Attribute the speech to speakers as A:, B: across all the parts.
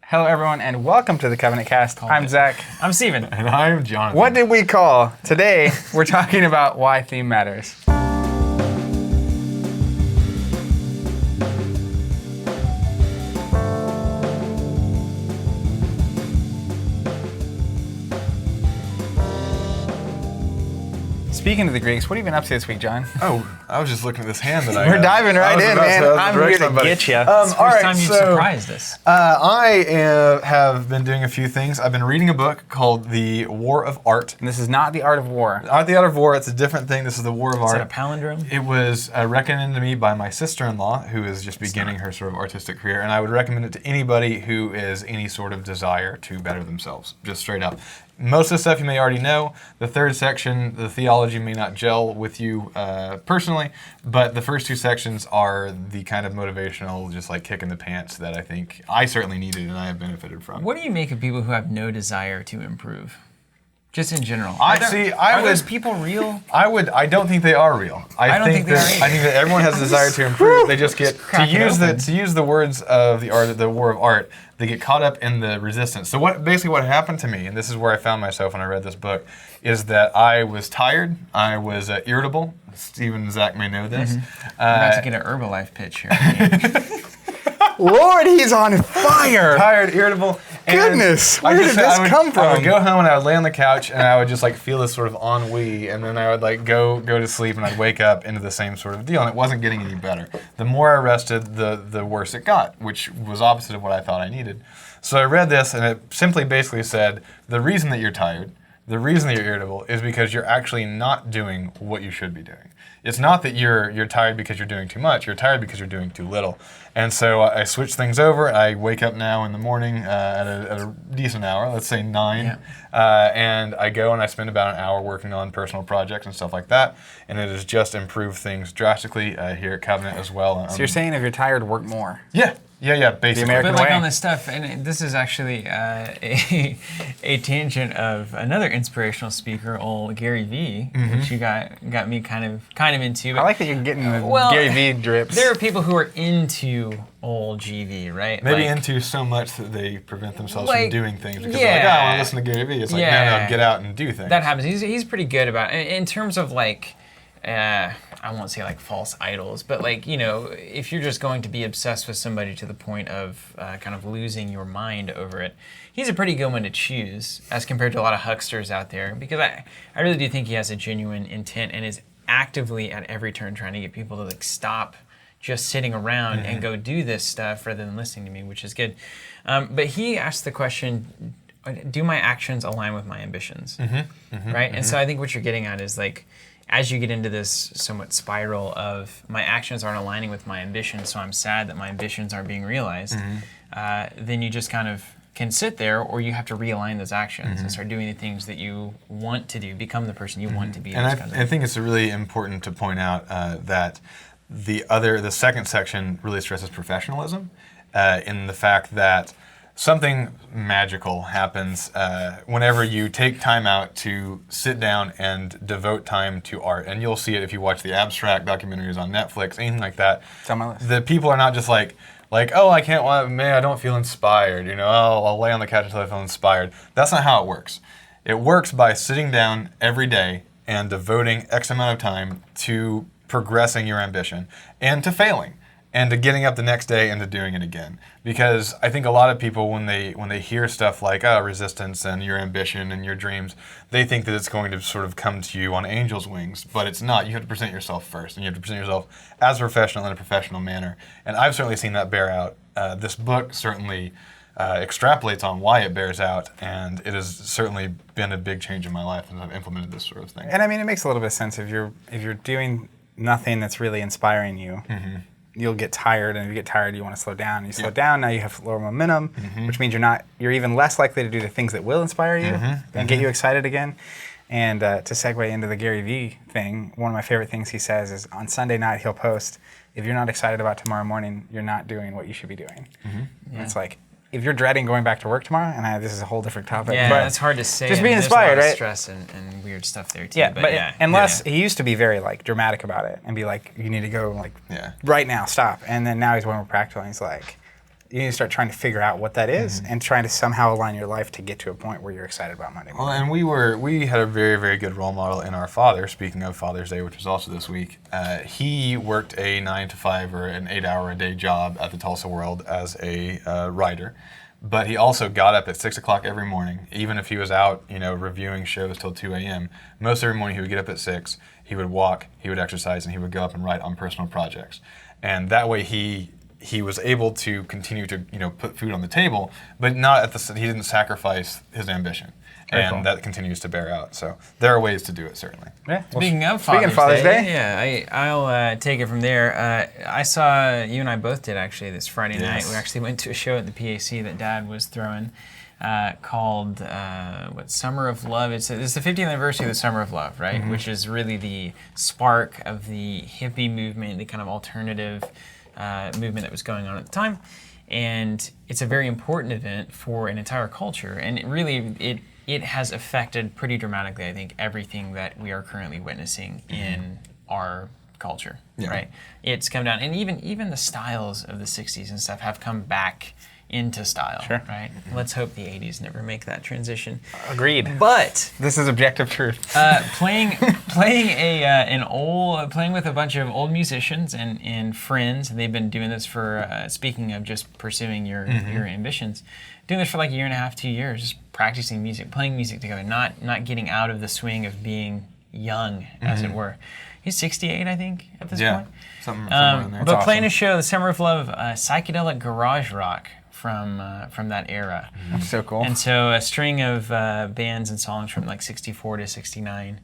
A: Hello, everyone, and welcome to the Covenant Cast. I'm Zach.
B: I'm Steven.
C: And I'm Jonathan.
A: What did we call? Today, we're talking about why theme matters. Speaking of the Greeks, what have you been up to this week, John?
C: Oh, I was just looking at this hand that I
A: We're diving right in, man. I'm here to get you.
B: It's the first time you've surprised us.
C: I have been doing a few things. I've been reading a book called The War of Art.
A: And this is not the art of war.
C: Not the Art of War, it's a different thing. This is The War of Art.
B: Is it a palindrome?
C: It was recommended to me by my sister-in-law, who is just beginning her sort of artistic career, and I would recommend it to anybody who is any sort of desire to better themselves, just straight up. Most of the stuff you may already know. The third section, the theology may not gel with you personally, but the first two sections are the kind of motivational, just like kick in the pants that I think I certainly needed and I have benefited from.
B: What do you make of people who have no desire to improve? Just in general.
C: Are
B: those people real?
C: I don't think they are real. I think that everyone has a desire to improve. They just get to use the words of the War of Art. They get caught up in the resistance. So what happened to me, and this is where I found myself when I read this book, is that I was tired. I was irritable. Steven and Zach may know this.
B: Mm-hmm. I'm about to get an Herbalife pitch here.
A: Lord, he's on fire!
C: Tired, irritable.
A: Goodness, where did this come from?
C: I would go home and I would lay on the couch and I would just like feel this sort of ennui, and then I would like go to sleep and I'd wake up into the same sort of deal, and it wasn't getting any better. The more I rested, the worse it got, which was opposite of what I thought I needed. So I read this, and it simply basically said, the reason that you're tired, the reason that you're irritable is because you're actually not doing what you should be doing. It's not that you're tired because you're doing too much. You're tired because you're doing too little. And so I switched things over. I wake up now in the morning at a decent hour, let's say 9, and I go and I spend about an hour working on personal projects and stuff like that. And it has just improved things drastically here at Covenant as well.
A: So you're saying if you're tired, work more?
C: Yeah, basically.
B: But like on this stuff, and this is actually a tangent of another inspirational speaker, old Gary Vee, which you got me kind of into.
A: I like that you're getting the Gary Vee drips.
B: There are people who are into old GV, right?
C: Maybe into so much that they prevent themselves from doing things because they're like, oh, I want to listen to Gary Vee. It's like, no, get out and do things.
B: That happens. He's pretty good about it. In terms of like, I won't say like false idols, but like, if you're just going to be obsessed with somebody to the point of kind of losing your mind over it, he's a pretty good one to choose as compared to a lot of hucksters out there, because I really do think he has a genuine intent and is actively at every turn trying to get people to like stop just sitting around and go do this stuff rather than listening to me, which is good. But he asked the question, do my actions align with my ambitions? Right? And so I think what you're getting at is like, as you get into this somewhat spiral of my actions aren't aligning with my ambitions, so I'm sad that my ambitions aren't being realized, then you just kind of can sit there, or you have to realign those actions and start doing the things that you want to do, become the person you want to be.
C: And I think it's really important to point out that the second section really stresses professionalism in the fact that something magical happens whenever you take time out to sit down and devote time to art. And you'll see it if you watch the abstract documentaries on Netflix, anything like that.
A: It's on my list.
C: The people are not just like, oh, I don't feel inspired. I'll lay on the couch until I feel inspired. That's not how it works. It works by sitting down every day and devoting X amount of time to progressing your ambition and to failing, and to getting up the next day and to doing it again. Because I think a lot of people, when they hear stuff like resistance and your ambition and your dreams, they think that it's going to sort of come to you on angel's wings, but it's not. You have to present yourself first, and you have to present yourself as a professional in a professional manner. And I've certainly seen that bear out. This book certainly extrapolates on why it bears out, and it has certainly been a big change in my life as I've implemented this sort of thing.
A: And I mean, it makes a little bit of sense if you're doing nothing that's really inspiring you. You'll get tired, and if you get tired, you want to slow down. You slow down, now you have lower momentum, which means you're even less likely to do the things that will inspire you and get you excited again. And to segue into the Gary Vee thing, one of my favorite things he says is on Sunday night he'll post, if you're not excited about tomorrow morning, you're not doing what you should be doing. And it's like, if you're dreading going back to work tomorrow, and this is a whole different topic.
B: Yeah,
A: but
B: it's hard to say.
A: Just be inspired, right?
B: Stress and weird stuff there too.
A: Yeah, but unless he used to be very like dramatic about it and be like, you need to go like right now, stop. And then now he's way more practical, and he's like, you need to start trying to figure out what that is and trying to somehow align your life to get to a point where you're excited about Monday
C: Well,
A: morning.
C: and we had a very, very good role model in our father. Speaking of Father's Day, which was also this week, he worked a 9 to 5 or an 8-hour-a-day job at the Tulsa World as a writer. But he also got up at 6 o'clock every morning, even if he was out, reviewing shows till 2 a.m. Most every morning he would get up at 6, he would walk, he would exercise, and he would go up and write on personal projects. And that way he was able to continue to put food on the table, but not he didn't sacrifice his ambition.
A: Very cool.
C: That continues to bear out. So there are ways to do it, certainly.
A: Yeah. Well,
B: Speaking of
A: Father's Day,
B: yeah, I'll take it from there. I saw you and I both did actually this Friday night. We actually went to a show at the PAC that Dad was throwing called Summer of Love. It's the 50th anniversary of the Summer of Love, right? Mm-hmm. Which is really the spark of the hippie movement, the kind of alternative movement that was going on at the time. And it's a very important event for an entire culture, and it has affected pretty dramatically, I think, everything that we are currently witnessing in our culture, right? It's come down, and even the styles of the 60s and stuff have come back into style, right? Let's hope the 80s never make that transition.
A: Agreed.
B: But
A: this is objective truth.
B: playing with a bunch of old musicians and friends. They've been doing this for speaking of just pursuing your ambitions, doing this for like a year and a half, 2 years, just practicing music, playing music together, not getting out of the swing of being young, as it were. He's 68, I think, at this point.
C: Somewhere in there.
B: But playing a show, the Summer of Love, psychedelic garage rock from that era.
A: That's so cool.
B: And so a string of bands and songs from like 64 to 69,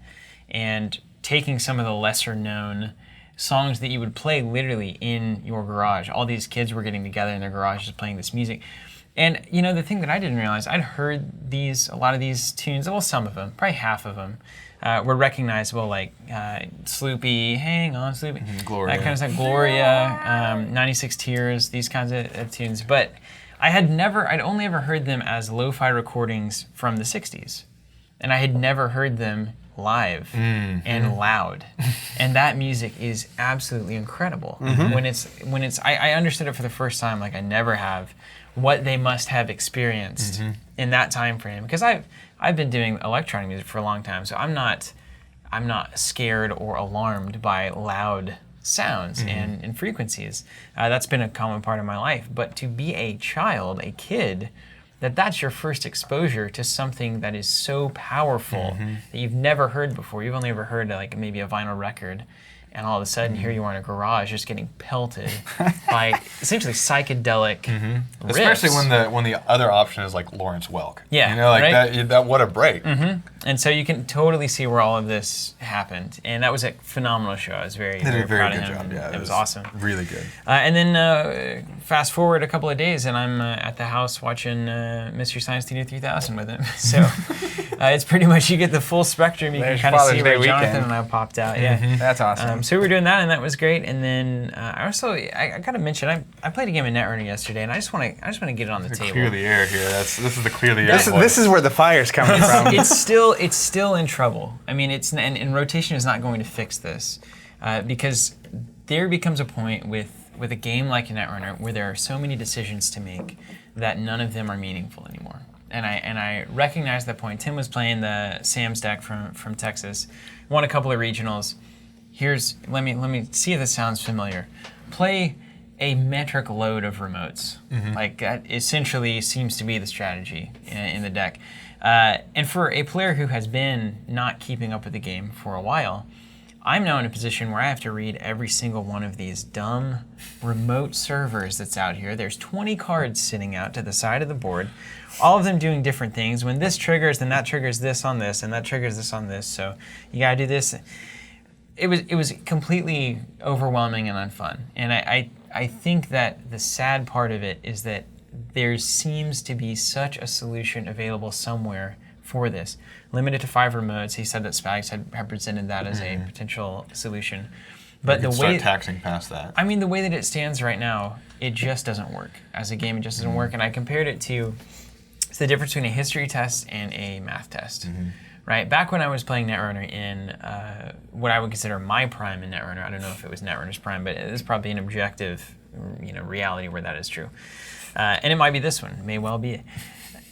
B: and taking some of the lesser known songs that you would play literally in your garage. All these kids were getting together in their garages playing this music. And the thing that I didn't realize, I'd heard a lot of these tunes, well, some of them, probably half of them, were recognized, like Sloopy, Hang On Sloopy,
C: Gloria.
B: that kind of stuff, Gloria, 96 Tears, these kinds of tunes. But I'd only ever heard them as lo-fi recordings from the 60s. And I had never heard them live and loud. And that music is absolutely incredible. When it's I understood it for the first time, like I never have, what they must have experienced in that time frame. Because I've been doing electronic music for a long time, so I'm not scared or alarmed by loud sounds and frequencies. That's been a common part of my life. But to be a child, a kid, that's your first exposure to something that is so powerful that you've never heard before. You've only ever heard like maybe a vinyl record, and all of a sudden here you are in a garage just getting pelted by essentially psychedelic riffs.
C: Especially when the other option is like Lawrence Welk.
B: Yeah,
C: right? that what a break.
B: And so you can totally see where all of this happened. And that was a phenomenal show. I was very, very proud of him.
C: Job. Yeah,
B: it was awesome.
C: Really good.
B: And then fast forward a couple of days, and I'm at the house watching Mystery Science Theater 3000 with him. So it's pretty much, you get the full spectrum. You
A: There's
B: can kind of see
A: Father's Day
B: where Jonathan
A: weekend.
B: and I popped out. Yeah,
A: That's awesome.
B: so we were doing that, and that was great. And then I got to mention, I played a game of Netrunner yesterday, and I just want to get it on the table.
C: Clear the air here. This is the clear the air.
A: This is where the fire's coming from.
B: It's still in trouble. I mean, and rotation is not going to fix this, because there becomes a point with a game like Netrunner where there are so many decisions to make that none of them are meaningful anymore. And I recognize that point. Tim was playing the Sam's deck from Texas, won a couple of regionals. Let me see if this sounds familiar. Play a metric load of remotes. Like that essentially seems to be the strategy in the deck. And for a player who has been not keeping up with the game for a while, I'm now in a position where I have to read every single one of these dumb remote servers that's out here. There's 20 cards sitting out to the side of the board, all of them doing different things. When this triggers, then that triggers this on this, and that triggers this on this. So you gotta do this. It was completely overwhelming and unfun. And I think that the sad part of it is that there seems to be such a solution available somewhere for this. Limited to 5 remotes. He said that Spags had presented that as a potential solution. But the way
C: start taxing past that.
B: I mean, the way that it stands right now, it just doesn't work. As a game, it just doesn't work. And I compared it to, it's the difference between a history test and a math test. Right? Back when I was playing Netrunner in what I would consider my prime in Netrunner, I don't know if it was Netrunner's prime, but it is probably an objective reality where that is true. And it might be this one. It may well be.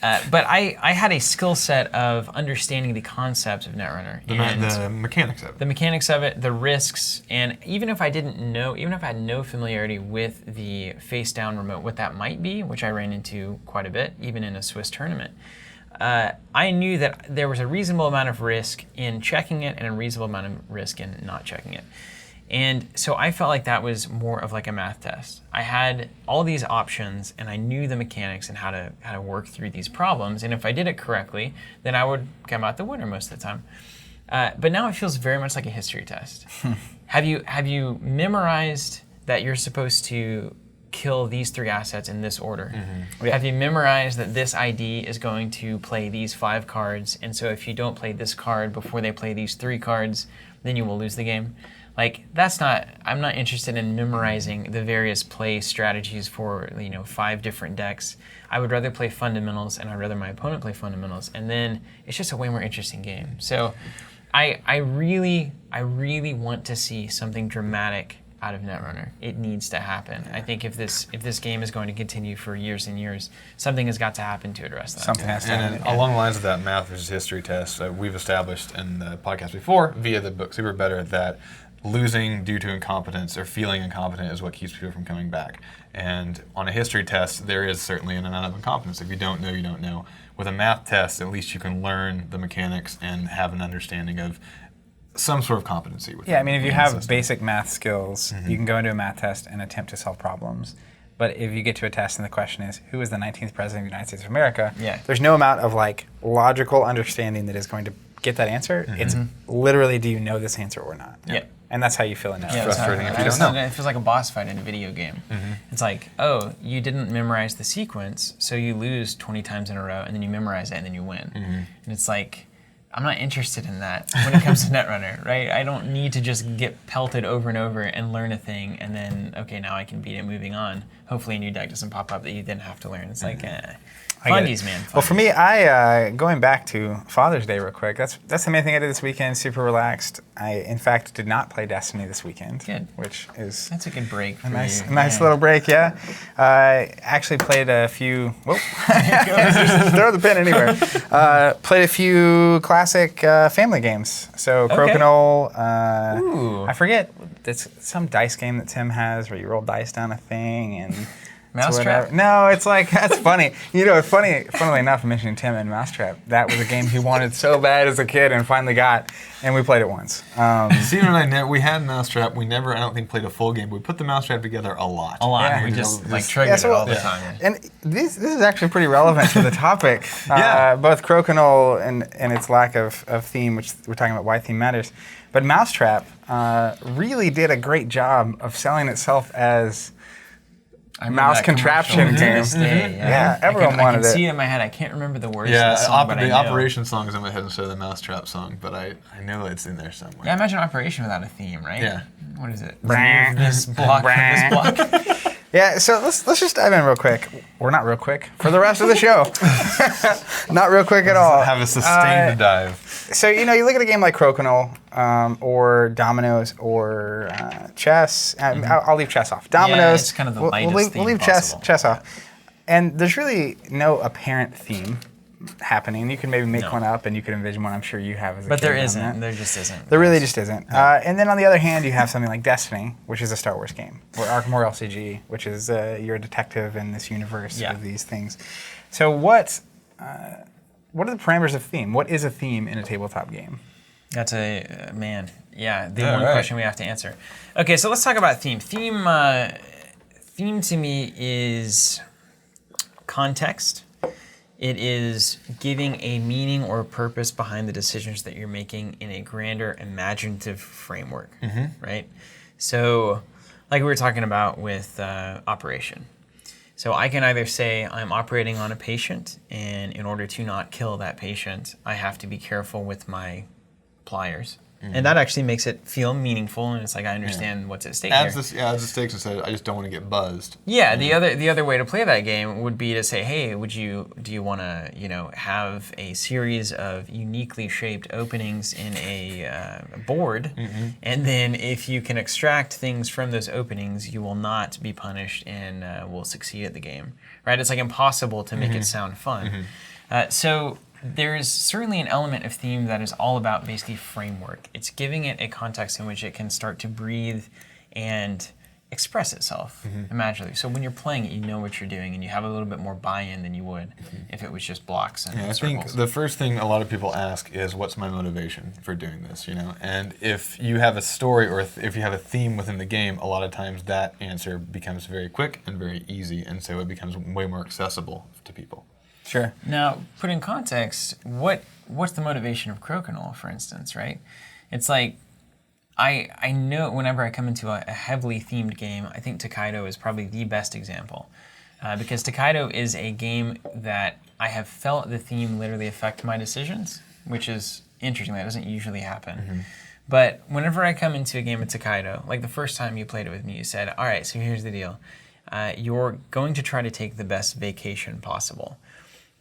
B: But I had a skill set of understanding the concept of Netrunner.
C: The mechanics of it.
B: The mechanics of it, the risks, and even if I didn't know, even if I had no familiarity with the face-down remote, what that might be, which I ran into quite a bit, even in a Swiss tournament, I knew that there was a reasonable amount of risk in checking it and a reasonable amount of risk in not checking it. And so I felt like that was more of like a math test. I had all these options and I knew the mechanics and how to work through these problems. And if I did it correctly, then I would come out the winner most of the time. But now it feels very much like a history test. Have you memorized that you're supposed to kill these 3 assets in this order?
A: Yeah.
B: Have you memorized that this ID is going to play these 5 cards, and so if you don't play this card before they play these 3 cards, then you will lose the game? Like, I'm not interested in memorizing the various play strategies for 5 different decks. I would rather play fundamentals, and I'd rather my opponent play fundamentals, and then it's just a way more interesting game. So I really want to see something dramatic out of Netrunner. It needs to happen. I think if this game is going to continue for years and years, something has got to happen to address that.
A: Something has to happen.
C: And along the lines of that math versus history test, we've established in the podcast before, via the book Super Better, that losing due to incompetence or feeling incompetent is what keeps people from coming back. And on a history test, there is certainly an amount of incompetence. If you don't know, you don't know. With a math test, at least you can learn the mechanics and have an understanding of some sort of competency with it.
A: Yeah, I mean, if you have basic math skills, you can go into a math test and attempt to solve problems. But if you get to a test and the question is, who is the 19th president of the United States of America?
B: Yeah.
A: There's no amount of logical understanding that is going to get that answer. It's literally, do you know this answer or not?
B: Yeah.
A: And that's how you feel in that.
B: Yeah,
C: frustrating if you
B: it's
C: don't know.
B: It feels like a boss fight in a video game. It's like, oh, you didn't memorize the sequence, so you lose 20 times in a row, and then you memorize it, and then you win. And it's like, I'm not interested in that when it comes to Netrunner, right? I don't need to just get pelted over and over and learn a thing, and then, okay, now I can beat it moving on. Hopefully a new deck doesn't pop up that you didn't have to learn. It's like, fundies, man.
A: Well, for me, I going back to Father's Day real quick. That's the main thing I did this weekend. Super relaxed. I, in fact, did not play Destiny this weekend.
B: Good.
A: Which is
B: That's a good break for
A: a nice
B: you.
A: little break. Yeah. Actually played a few. Whoa. Just throw the pen anywhere. Played a few classic family games. So Crokinole.
B: Ooh.
A: I forget. It's some dice game that Tim has where you roll dice down a thing and.
B: Mousetrap?
A: No, it's like, that's funny. Funnily enough, mentioning Tim and Mousetrap, that was a game he wanted so bad as a kid and finally got, and we played it once.
C: Steven and I, we had Mousetrap. We never, I don't think, played a full game. But we put the Mousetrap together a lot.
B: A lot.
A: Yeah.
B: We just triggered it all the time.
A: And this is actually pretty relevant to the topic. Both Crokinole and its lack of theme, which we're talking about why theme matters. But Mousetrap really did a great job of selling itself as mouse contraption game. Yeah, everyone wanted it.
B: I can see it in my head. I can't remember the words of
C: Yeah,
B: the song, but I
C: the
B: know.
C: Operation song is in my head instead of the Mousetrap song, but I know it's in there somewhere.
B: Yeah, imagine Operation without a theme, right?
C: Yeah.
B: What is it? This block, this block.
A: Yeah, so let's just dive in real quick. Or not real quick, for the rest of the show. Not real quick at all.
C: Have a sustained dive.
A: So, you look at a game like Crokinole, or Dominos, or chess. I'll leave chess off. Dominos.
B: Yeah, it's kind of the lightest
A: we'll leave
B: theme
A: chess
B: possible.
A: off. And there's really no apparent theme happening. You can maybe make one up, and you can envision one. I'm sure you have as a
B: But
A: kid
B: there
A: done
B: isn't.
A: that.
B: There just isn't.
A: There really just isn't. And then on the other hand, you have something like Destiny, which is a Star Wars game, or Arkham Horror LCG, which is you're a detective in this universe of these things. So what are the parameters of theme? What is a theme in a tabletop game?
B: That's the one question we have to answer. Okay, so let's talk about theme. Theme to me is context. It is giving a meaning or purpose behind the decisions that you're making in a grander imaginative framework, right? So, like we were talking about with operation. So I can either say I'm operating on a patient, and in order to not kill that patient, I have to be careful with my pliers, And that actually makes it feel meaningful, and it's like I understand what's at stake
C: Adds
B: here.
C: the stakes instead. I just don't want to get buzzed.
B: Yeah, the other way to play that game would be to say, hey, do you want to have a series of uniquely shaped openings in a board, and then if you can extract things from those openings, you will not be punished and will succeed at the game. Right? It's like impossible to make it sound fun. So there's certainly an element of theme that is all about basically framework. It's giving it a context in which it can start to breathe and express itself imaginatively. So when you're playing it, you know what you're doing, and you have a little bit more buy-in than you would if it was just blocks and
C: I
B: circles.
C: think the first thing a lot of people ask is, what's my motivation for doing this? And if you have a story or if you have a theme within the game, a lot of times that answer becomes very quick and very easy, and so it becomes way more accessible to people.
A: Sure.
B: Now, put in context, what's the motivation of Crokinole, for instance, right? It's like, I know whenever I come into a heavily themed game, I think Takedo is probably the best example. Because Takedo is a game that I have felt the theme literally affect my decisions, which is interesting. That doesn't usually happen. But whenever I come into a game of Takedo, like the first time you played it with me, you said, all right, so here's the deal. You're going to try to take the best vacation possible.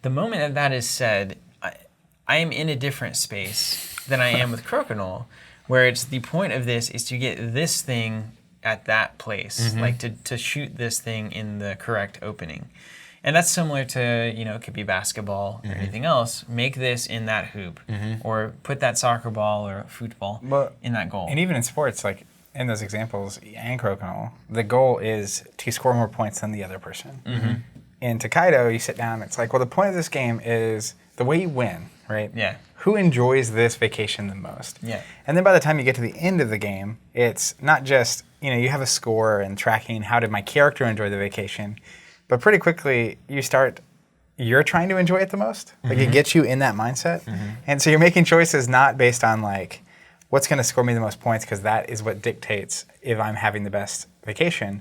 B: The moment that is said, I am in a different space than I am with Crokinole, where it's the point of this is to get this thing at that place, like to shoot this thing in the correct opening. And that's similar to, it could be basketball or anything else. Make this in that hoop, or put that soccer ball or football in that goal.
A: And even in sports, like in those examples, and Crokinole, the goal is to score more points than the other person. In Takedo, you sit down, it's like, well, the point of this game is the way you win, right?
B: Yeah.
A: Who enjoys this vacation the most?
B: Yeah.
A: And then by the time you get to the end of the game, it's not just, you have a score and tracking how did my character enjoy the vacation, but pretty quickly you're trying to enjoy it the most. Like it gets you in that mindset. And so you're making choices not based on like, what's going to score me the most points, because that is what dictates if I'm having the best vacation.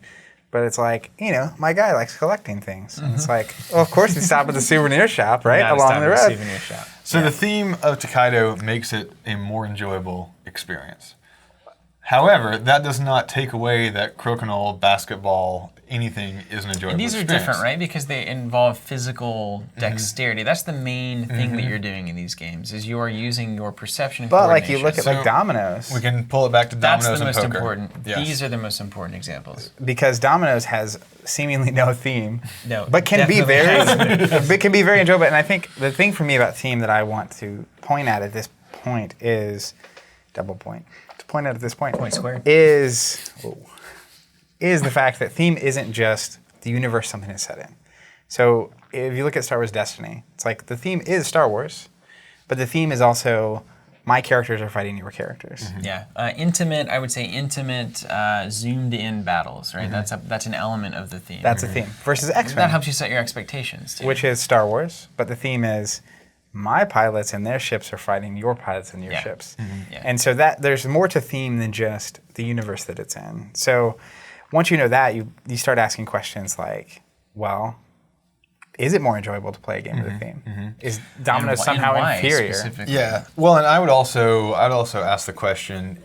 A: But it's like, my guy likes collecting things. And it's like, well, of course we stop at the souvenir shop, right, along the road.
B: Souvenir shop.
C: So the theme of Takedo makes it a more enjoyable experience. However, that does not take away that Crokinole, basketball, anything is an enjoyable
B: These are
C: experience.
B: different, right? Because they involve physical dexterity. That's the main thing that you're doing in these games, is you are using your perception and
A: But like
B: coordination.
A: you look at like Dominoes,
C: We can pull it back to
B: That's
C: Dominos
B: the
C: and
B: most
C: poker.
B: important.
C: Yes.
B: These are the most important examples.
A: because Dominoes has seemingly no theme,
B: No,
A: but can be
B: definitely
A: very, but can be very enjoyable. And I think the thing for me about theme that I want to point at this point is
B: Point squared.
A: is the fact that theme isn't just the universe something is set in. So if you look at Star Wars Destiny, it's like the theme is Star Wars, but the theme is also my characters are fighting your characters.
B: Yeah, I would say intimate, zoomed in battles, right? That's an element of the theme.
A: That's a theme. Versus X-Wing,
B: That helps you set your expectations, too.
A: which is Star Wars, but the theme is my pilots and their ships are fighting your pilots and your
B: Yeah.
A: ships.
B: Yeah.
A: And so that there's more to theme than just the universe that it's in. So once you know that, you start asking questions like, well, is it more enjoyable to play a game with a theme? Is Dominoes
B: And
A: somehow
B: why
A: inferior?
B: specifically?
C: Yeah. Well, and I'd also ask the question: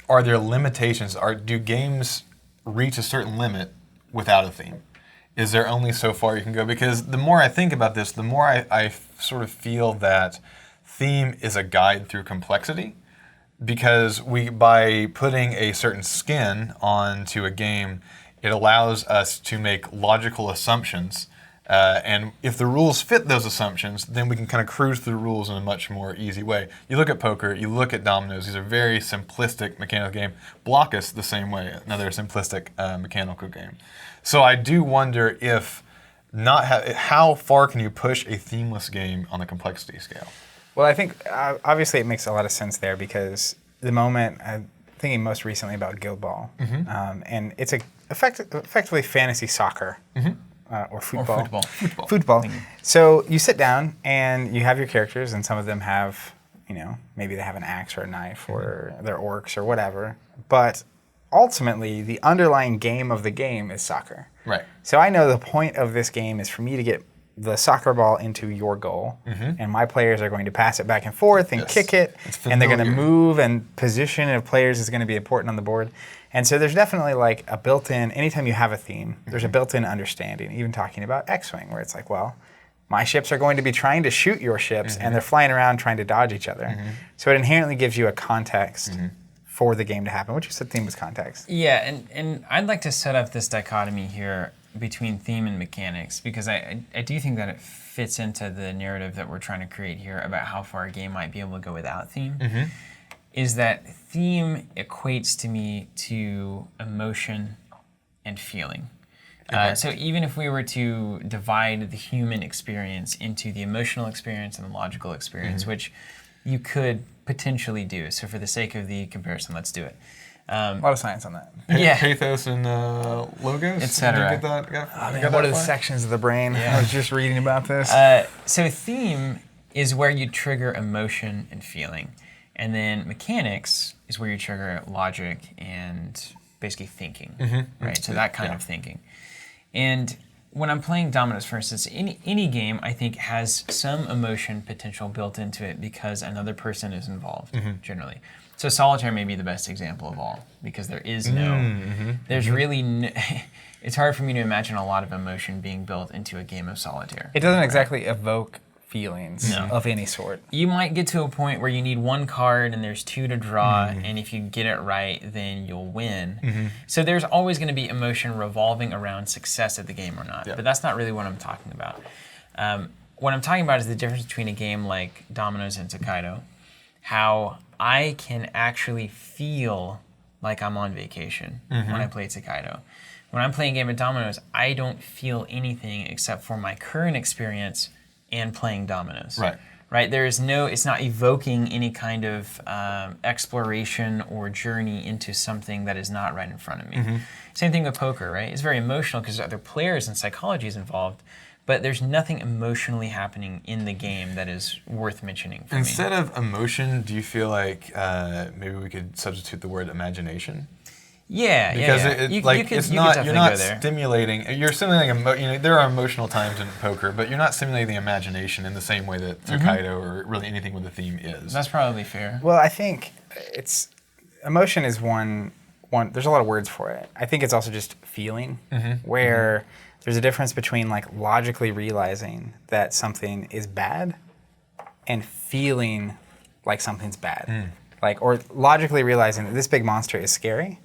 C: are there limitations? Do games reach a certain limit without a theme? Is there only so far you can go? Because the more I think about this, the more I sort of feel that theme is a guide through complexity. Because by putting a certain skin onto a game, it allows us to make logical assumptions. And if the rules fit those assumptions, then we can kind of cruise through the rules in a much more easy way. You look at poker, you look at dominoes, these are very simplistic mechanical game. Blockus the same way, another simplistic mechanical game. So I do wonder if how far can you push a themeless game on the complexity scale?
A: Well, I think obviously it makes a lot of sense there because the moment I'm thinking most recently about Guild Ball, and it's effectively fantasy soccer or football. Football. So you sit down and you have your characters, and some of them have, maybe they have an axe or a knife, or they're orcs or whatever. But ultimately, the underlying game of the game is soccer.
C: Right.
A: So I know the point of this game is for me to get the soccer ball into your goal, and my players are going to pass it back and forth and kick it, and they're going to move, and position of players is going to be important on the board. And so there's definitely like a built-in, anytime you have a theme, there's a built-in understanding, even talking about X-Wing, where it's like, well, my ships are going to be trying to shoot your ships, and they're flying around trying to dodge each other. So it inherently gives you a context for the game to happen, which you said theme was context.
B: Yeah, and I'd like to set up this dichotomy here between theme and mechanics, because I do think that it fits into the narrative that we're trying to create here about how far a game might be able to go without theme. Is that theme equates to me to emotion and feeling. So even if we were to divide the human experience into the emotional experience and the logical experience, which you could potentially do. So for the sake of the comparison, let's do it.
A: A lot of science on that.
C: Pathos and logos,
B: etc.
C: Did you get that?
A: What are the sections of the brain? I was just reading about this.
B: So theme is where you trigger emotion and feeling. And then mechanics is where you trigger logic and basically thinking, right? So that kind of thinking. And when I'm playing Dominos, for instance, any game I think has some emotion potential built into it because another person is involved, generally. So Solitaire may be the best example of all, because there is there's really it's hard for me to imagine a lot of emotion being built into a game of Solitaire.
A: It doesn't exactly evoke feelings of any sort.
B: You might get to a point where you need one card and there's two to draw, and if you get it right, then you'll win. So there's always going to be emotion revolving around success of the game or not, but that's not really what I'm talking about. What I'm talking about is the difference between a game like Dominos and Takedo, how I can actually feel like I'm on vacation when I play Takedo. When I'm playing a game of Dominos, I don't feel anything except for my current experience and playing Dominos. Right? There is no, it's not evoking any kind of exploration or journey into something that is not right in front of me. Same thing with poker, right? It's very emotional because other players and psychology is involved, but there's nothing emotionally happening in the game that is worth mentioning for me.
C: Instead of emotion, do you feel like maybe we could substitute the word imagination?
B: Yeah,
C: because
B: it's
C: you're not stimulating. You're stimulating there are emotional times in poker, but you're not stimulating the imagination in the same way that Takedo or really anything with a theme is.
B: That's probably fair.
A: Well, I think it's emotion is one. There's a lot of words for it. I think it's also just feeling, where there's a difference between like logically realizing that something is bad and feeling like something's bad, or logically realizing that this big monster is scary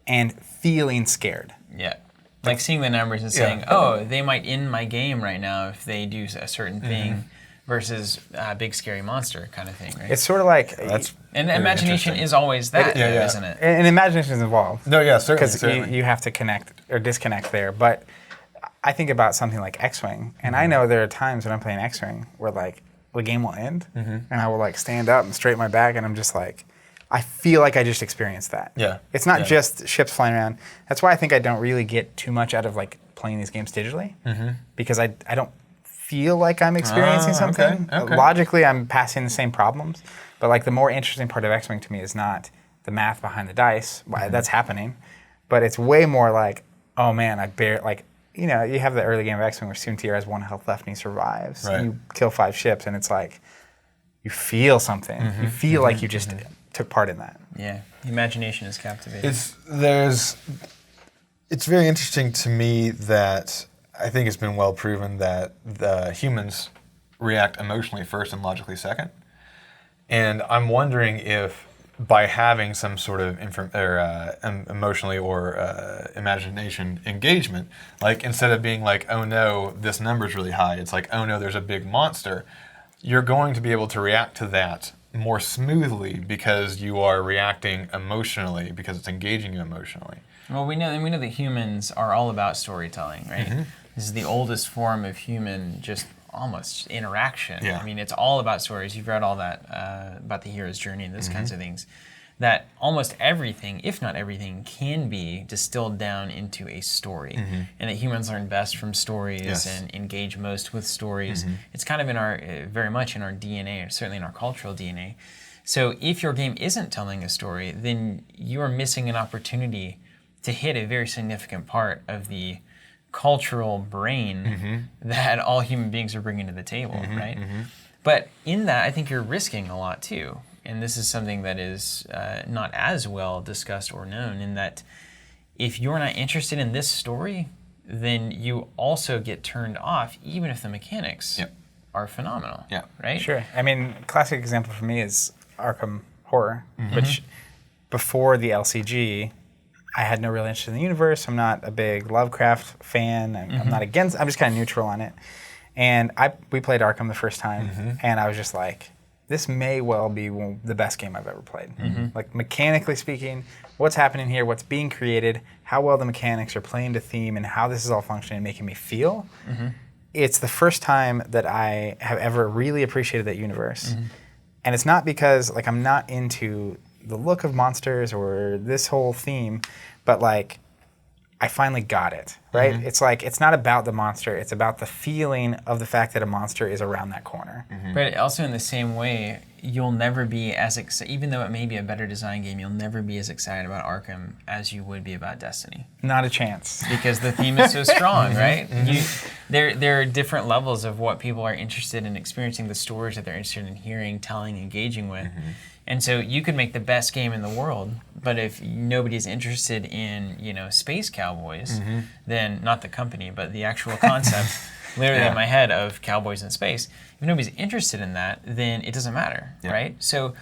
A: and feeling scared.
B: Yeah. Like seeing the numbers and saying, oh, they might end my game right now if they do a certain thing versus a big scary monster kind of thing, right?
A: It's sort of like...
B: and imagination is always that, isn't it?
A: And imagination is involved.
C: No, yeah, certainly.
A: Because you have to connect or disconnect there. But I think about something like X-Wing, and I know there are times when I'm playing X-Wing where like the game will end, and I will like stand up and straighten my back, and I'm just like, I feel like I just experienced that.
C: Yeah.
A: It's not just ships flying around. That's why I think I don't really get too much out of like playing these games digitally, because I don't feel like I'm experiencing something.
C: Okay.
A: Logically, I'm passing the same problems, but like the more interesting part of X-Wing to me is not the math behind the dice. That's happening, but it's way more like, oh man, you have the early game of X-Wing where Soontir has 1 health left and he survives.
C: Right.
A: You kill 5 ships and it's like, you feel something. You feel like you just took part in that.
B: Yeah, imagination is captivating.
C: It's very interesting to me that I think it's been well proven that the humans react emotionally first and logically second. And I'm wondering if by having some sort of emotionally or imagination engagement, like instead of being like, oh no, this number's really high, it's like, oh no, there's a big monster, you're going to be able to react to that more smoothly because you are reacting emotionally, because it's engaging you emotionally.
B: Well, we know that humans are all about storytelling, right? This is the oldest form of human, just almost interaction.
C: Yeah.
B: I mean, it's all about stories. You've read all that about the hero's journey and those kinds of things. That almost everything, if not everything, can be distilled down into a story, and that humans learn best from stories and engage most with stories. It's kind of very much in our DNA, or certainly in our cultural DNA. So if your game isn't telling a story, then you are missing an opportunity to hit a very significant part of the cultural brain that all human beings are bringing to the table, right? But in that, I think you're risking a lot too. And this is something that is not as well discussed or known, in that if you're not interested in this story, then you also get turned off, even if the mechanics are phenomenal, right?
A: Sure. I mean, classic example for me is Arkham Horror, which before the LCG, I had no real interest in the universe. I'm not a big Lovecraft fan. I'm not against. I'm just kind of neutral on it. And we played Arkham the first time, and I was just like, this may well be the best game I've ever played. Like, mechanically speaking, what's happening here, what's being created, how well the mechanics are playing to theme, and how this is all functioning and making me feel. It's the first time that I have ever really appreciated that universe. And it's not because, like, I'm not into the look of monsters or this whole theme, but, like, I finally got it, right? It's like, it's not about the monster, it's about the feeling of the fact that a monster is around that corner.
B: But also in the same way, you'll never be as excited, even though it may be a better design game, you'll never be as excited about Arkham as you would be about Destiny.
A: Not a chance.
B: Because the theme is so strong, right? There are different levels of what people are interested in experiencing, the stories that they're interested in hearing, telling, engaging with. And so you could make the best game in the world, but if nobody's interested in, space cowboys, then not the company, but the actual concept, literally in my head, of cowboys in space, if nobody's interested in that, then it doesn't matter, right? So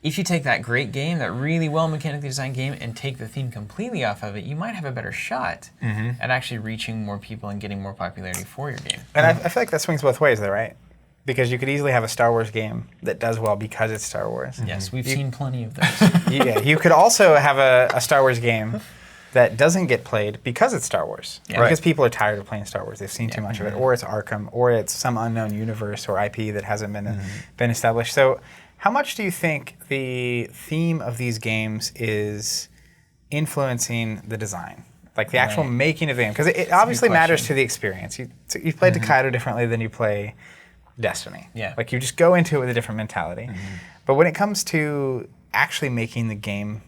B: if you take that great game, that really well mechanically designed game, and take the theme completely off of it, you might have a better shot at actually reaching more people and getting more popularity for your game.
A: And I feel like that swings both ways, though, right? Because you could easily have a Star Wars game that does well because it's Star Wars.
B: Yes, we've seen plenty of those.
A: You could also have a Star Wars game that doesn't get played because it's Star Wars. Because people are tired of playing Star Wars. They've seen too much of it. Or it's Arkham, or it's some unknown universe or IP that hasn't been established. So how much do you think the theme of these games is influencing the design? Like the actual making of the game? Because it obviously matters to the experience. You play Takedo differently than you play Destiny. Like, you just go into it with a different mentality. But when it comes to actually making the game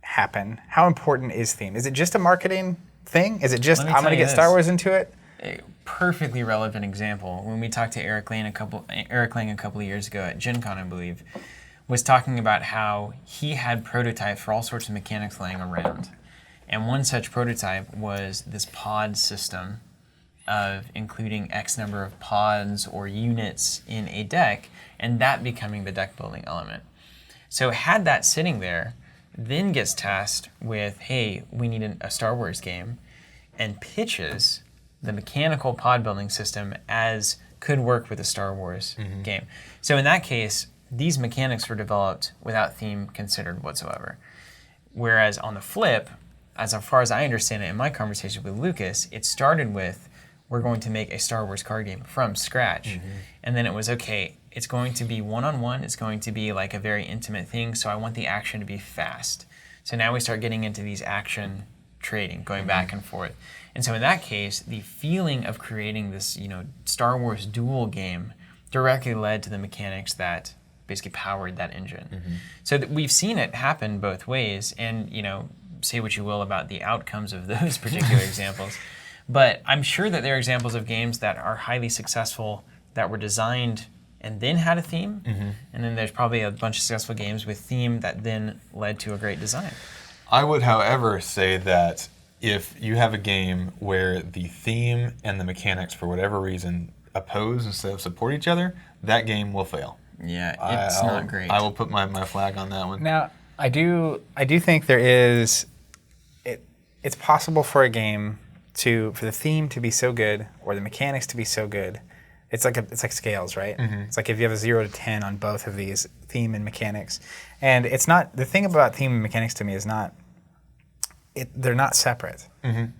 A: happen, how important is theme? Is it just a marketing thing? Is it just, I'm going to get Star Wars into it?
B: A perfectly relevant example, when we talked to Eric Lang a couple of years ago at Gen Con, I believe, was talking about how he had prototypes for all sorts of mechanics laying around. And one such prototype was this pod system of including X number of pods or units in a deck, and that becoming the deck building element. So had that sitting there, then gets tasked with, hey, we need a Star Wars game, and pitches the mechanical pod building system as could work with a Star Wars game. So in that case, these mechanics were developed without theme considered whatsoever. Whereas on the flip, as far as I understand it in my conversation with Lucas, it started with, we're going to make a Star Wars card game from scratch. And then it was, okay, it's going to be one-on-one, it's going to be like a very intimate thing, so I want the action to be fast. So now we start getting into these action trading, going back and forth. And so in that case, the feeling of creating this, Star Wars duel game directly led to the mechanics that basically powered that engine. So we've seen it happen both ways, and, say what you will about the outcomes of those particular examples. But I'm sure that there are examples of games that are highly successful that were designed and then had a theme. And then there's probably a bunch of successful games with theme that then led to a great design.
C: I would, however, say that if you have a game where the theme and the mechanics, for whatever reason, oppose instead of support each other, that game will fail.
B: Yeah, it's not great.
C: I will put my flag on that one.
A: Now, I do think there is, it's possible for a game for the theme to be so good or the mechanics to be so good. It's like scales, right? It's like if you have a 0 to 10 on both of these, theme and mechanics. And it's not, the thing about theme and mechanics to me is not, they're not separate.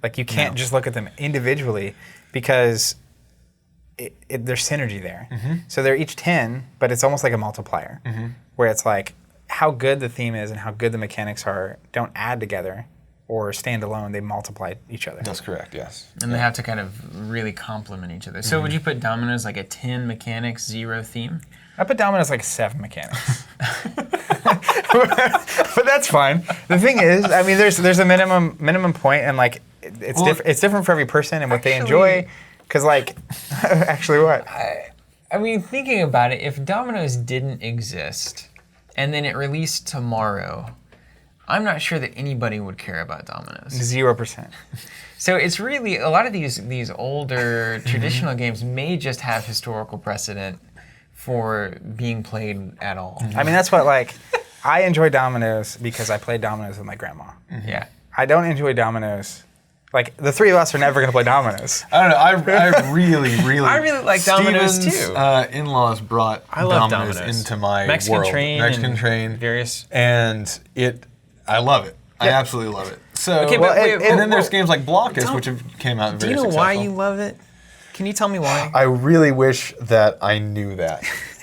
A: Like, you can't just look at them individually because there's synergy there. So they're each 10, but it's almost like a multiplier where it's like how good the theme is and how good the mechanics are don't add together or stand alone, they multiply each other.
C: That's correct, yes.
B: And they have to kind of really complement each other. So would you put Dominos like a 10 mechanics, 0 theme?
A: I put Dominos like 7 mechanics. But that's fine. The thing is, I mean, there's a minimum point, and like it's different. It's different for every person and what they enjoy. Because like, actually, what?
B: I mean, thinking about it, if Domino's didn't exist and then it released tomorrow, I'm not sure that anybody would care about Domino's.
A: 0%.
B: So it's really a lot of these older traditional games may just have historical precedent for being played at all.
A: I mean, that's what like I enjoy Domino's because I played Domino's with my grandma.
B: Yeah.
A: I don't enjoy Domino's. Like the three of us are never going to play Domino's.
C: I don't know. I really
B: I really like Domino's
C: Steven's,
B: too.
C: In-laws brought
B: love
C: Domino's into my
B: Mexican
C: world.
B: Train
C: Mexican
B: and
C: Train.
B: various.
C: And I love it. I absolutely love it. So,
B: Okay, but wait,
C: and then there's games like Blockus, which came out
B: Do
C: very
B: you know
C: successful.
B: why you love it? Can you tell me why?
C: I really wish that I knew that.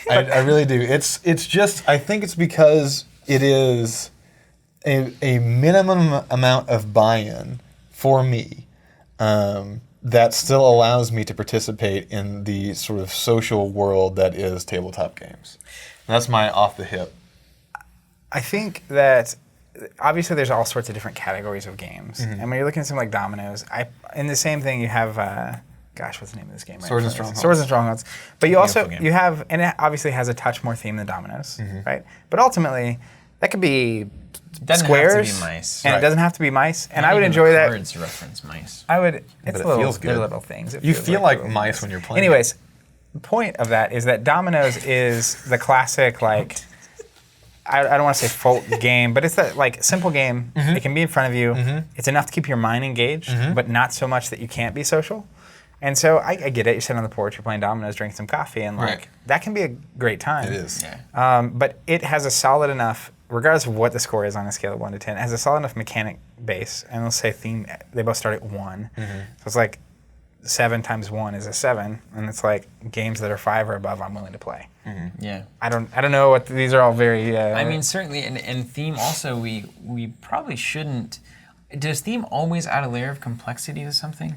C: I really do. It's just, I think it's because it is a minimum amount of buy-in for me that still allows me to participate in the sort of social world that is tabletop games. That's my off the hip.
A: I think that obviously there's all sorts of different categories of games. And when you're looking at something like Domino's, in the same thing you have, gosh, what's the name of this game?
C: Swords and Strongholds.
A: Swords and Strongholds. But you also,
B: game.
A: you have, and it obviously has a touch more theme than Domino's, right? But ultimately, that could be
B: Doesn't
A: squares.
B: have to be mice.
A: And
C: Right.
A: it doesn't have to be mice. And I would
B: Even
A: enjoy
B: the
A: that.
B: Cards reference mice.
A: I would,
C: But
A: it's
C: it
A: little,
C: feels good.
A: they're little things. It
C: You
A: feels
C: feel like
A: little
C: mice
A: things.
C: when you're playing.
A: Anyways, the point of that is that Domino's is the classic, like, I don't want to say folk game, but it's that like simple game. It can be in front of you. It's enough to keep your mind engaged, but not so much that you can't be social. And so I get it. You're sitting on the porch, you're playing Domino's, drinking some coffee, and like
C: Right.
A: that can be a great time.
C: It is.
B: Yeah.
A: But it has a solid enough, regardless of what the score is on a scale of 1 to 10, it has a solid enough mechanic base. And let's say theme, they both start at 1. So it's like 7 times 1 is a 7, and it's like games that are 5 or above I'm willing to play.
B: Yeah.
A: I don't know what these are all very.
B: I mean, certainly, and theme also, we probably shouldn't. Does theme always add a layer of complexity to something?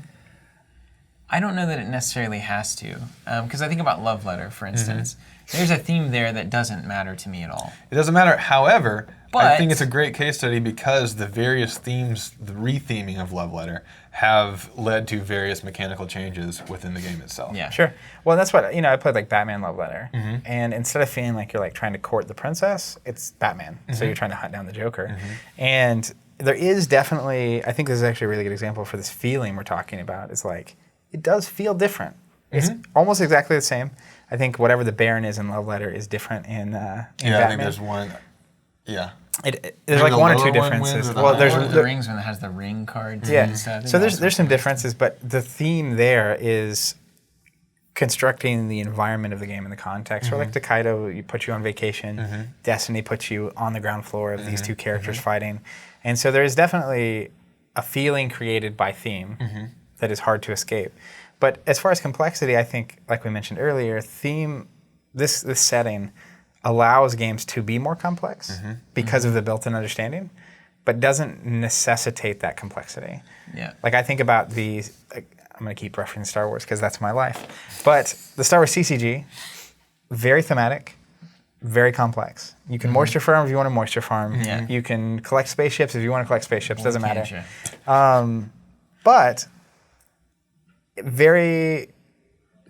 B: I don't know that it necessarily has to, because I think about Love Letter, for instance. There's a theme there that doesn't matter to me at all.
C: It doesn't matter. However, I
B: But-
C: think it's a great case study because the various themes, the retheming of Love Letter, have led to various mechanical changes within the game itself.
B: Yeah.
A: Sure. Well, that's what, I played like Batman Love Letter. And instead of feeling like you're like trying to court the princess, it's Batman. So you're trying to hunt down the Joker. And there is definitely, I think this is actually a really good example for this feeling we're talking about. It's like, it does feel different. It's almost exactly the same. I think whatever the Baron is in Love Letter is different in
C: Yeah,
A: Batman.
C: I think there's one. Yeah.
A: There's
C: Maybe
A: like
C: the
A: one or
C: lower
A: two
C: one wins
A: differences.
C: or the
A: Well,
C: higher
A: there's
C: one?
B: Lord of the Rings when it has the ring cards
A: yeah.
B: and stuff.
A: So there's some differences, but the theme there is constructing the environment of the game and the context. Where like Takedo, you put you on vacation. Destiny puts you on the ground floor of these two characters fighting, and so there is definitely a feeling created by theme that is hard to escape. But as far as complexity, I think, like we mentioned earlier, theme, this setting allows games to be more complex because of the built-in understanding, but doesn't necessitate that complexity.
B: Yeah.
A: Like I think about I'm going to keep referencing Star Wars because that's my life, but the Star Wars CCG, very thematic, very complex. You can moisture farm if you want to moisture farm.
B: Yeah.
A: You can collect spaceships if you want to collect spaceships. Doesn't matter.
B: Can't you?
A: But very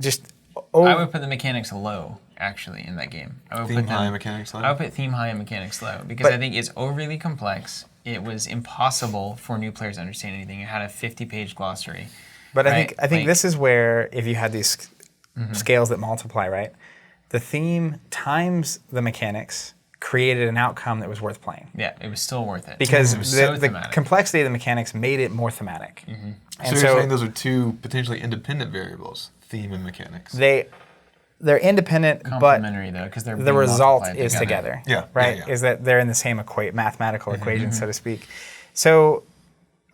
A: just.
B: I would put the mechanics low, actually, in that game. I would
C: Theme
B: put them,
C: high, mechanics low?
B: I would put theme high and mechanics low because
A: But-
B: I think it's overly complex. It was impossible for new players to understand anything. It had a 50-page glossary.
A: But
B: right?
A: I think
B: Like-
A: this is where if you had these scales that multiply, right? The theme times the mechanics created an outcome that was worth playing.
B: Yeah, it was still worth it.
A: Because
B: it was
A: the,
B: so
A: the
B: thematic.
A: complexity of the mechanics made it more thematic.
C: So
A: And
C: you're
A: so
C: saying those are two potentially independent variables, theme and mechanics.
A: they're independent, but
B: Complementary, though, because they're
A: the
B: being
A: result
B: multiplied
A: is
B: together.
A: together.
C: Yeah,
A: Right?
C: yeah, yeah.
A: Is that they're in the same mathematical equation, so to speak. So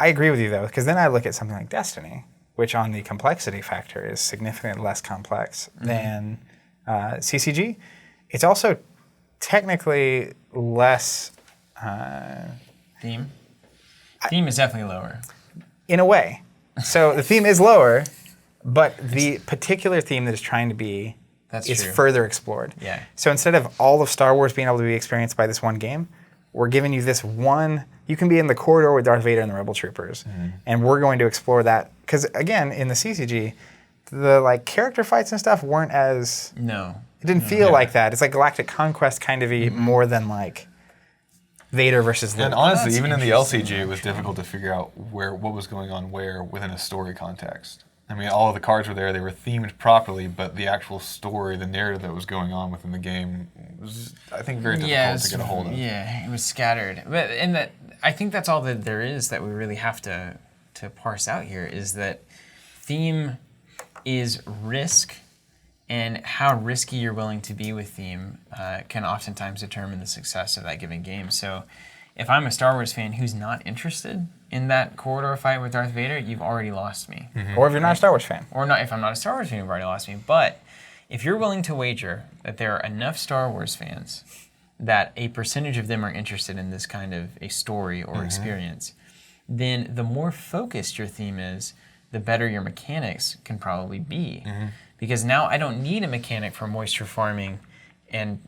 A: I agree with you, though, because then I look at something like Destiny, which on the complexity factor is significantly less complex than CCG. It's also technically less,
B: Theme? Theme is definitely lower.
A: in a way. So the theme is lower, but the particular theme that is trying to be
B: That's
A: is
B: true.
A: further explored.
B: Yeah.
A: So instead of all of Star Wars being able to be experienced by this one game, we're giving you this one you can be in the corridor with Darth Vader and the Rebel Troopers, and we're going to explore that. Because again, in the CCG, the like character fights and stuff weren't as it didn't feel like that. It's like Galactic Conquest kind of more than like Vader versus Luke.
C: And honestly, even in the LCG, it was difficult to figure out what was going on where within a story context. I mean, all of the cards were there; they were themed properly, but the actual story, the narrative that was going on within the game, was, I think, very difficult to get a hold of.
B: Yeah, it was scattered. But I think that's all that there is that we really have to parse out here is that theme is risk, and how risky you're willing to be with theme can oftentimes determine the success of that given game. So if I'm a Star Wars fan who's not interested in that corridor fight with Darth Vader, you've already lost me.
A: Or if you're not a Star Wars fan.
B: Or not, if I'm not a Star Wars fan, you've already lost me. But if you're willing to wager that there are enough Star Wars fans that a percentage of them are interested in this kind of a story or experience, then the more focused your theme is, the better your mechanics can probably be. Because now I don't need a mechanic for moisture farming and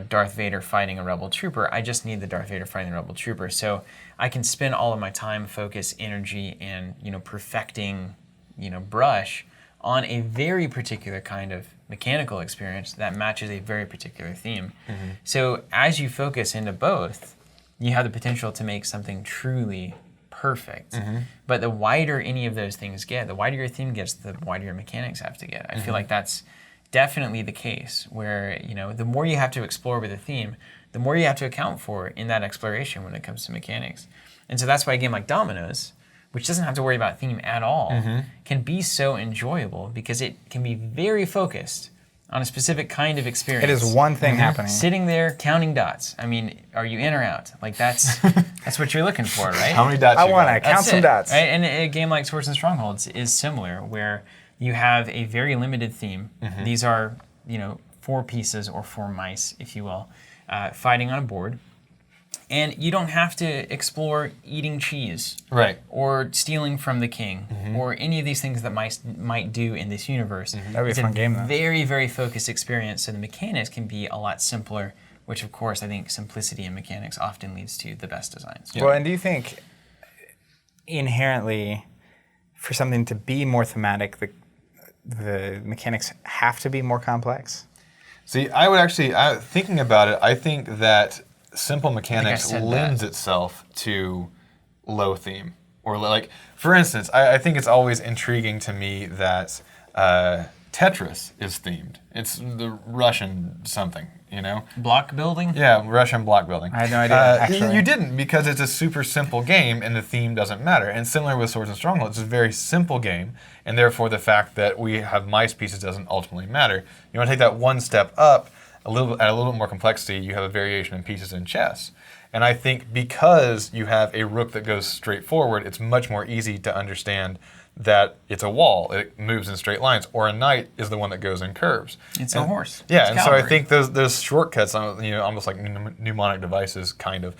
B: Darth Vader fighting a Rebel Trooper. I just need the Darth Vader fighting the Rebel Trooper. So I can spend all of my time, focus, energy, and perfecting brush on a very particular kind of mechanical experience that matches a very particular theme. So as you focus into both, you have the potential to make something truly perfect. But the wider any of those things get, the wider your theme gets, the wider your mechanics have to get. I feel like that's definitely the case where, the more you have to explore with a theme, the more you have to account for in that exploration when it comes to mechanics. And so that's why a game like Dominos, which doesn't have to worry about theme at all, can be so enjoyable because it can be very focused on a specific kind of experience.
A: It is one thing happening.
B: Sitting there counting dots. I mean, are you in or out? Like that's what you're looking for, right?
C: How many dots
A: I
C: you
A: want
C: got?
A: to count some dots.
B: Right? And a game like Swords and Strongholds is similar, where you have a very limited theme. These are, 4 pieces or 4 mice, if you will, fighting on a board. And you don't have to explore eating cheese,
C: Right.
B: or stealing from the king, or any of these things that mice might do in this universe.
A: That'd be a fun game, though.
B: Very, very focused experience, so the mechanics can be a lot simpler, which of course I think simplicity in mechanics often leads to the best designs.
A: Well, and do you think inherently, for something to be more thematic, the mechanics have to be more complex?
C: See, I would actually, thinking about it, I think that simple mechanics lends itself to low theme. Or like, for instance, I think it's always intriguing to me that Tetris is themed. It's the Russian something,
B: Block building?
C: Yeah, Russian block building.
A: I had no idea, actually.
C: You didn't, because it's a super simple game and the theme doesn't matter. And similar with Swords and Strongholds, it's a very simple game, and therefore the fact that we have mice pieces doesn't ultimately matter. You want to take that one step up, a little bit more complexity, you have a variation in pieces in chess. And I think because you have a rook that goes straight forward, it's much more easy to understand that it's a wall. It moves in straight lines. Or a knight is the one that goes in curves.
B: It's a horse.
C: Yeah,
B: it's
C: and
B: cavalry.
C: so I think those shortcuts, almost like mnemonic devices, kind of,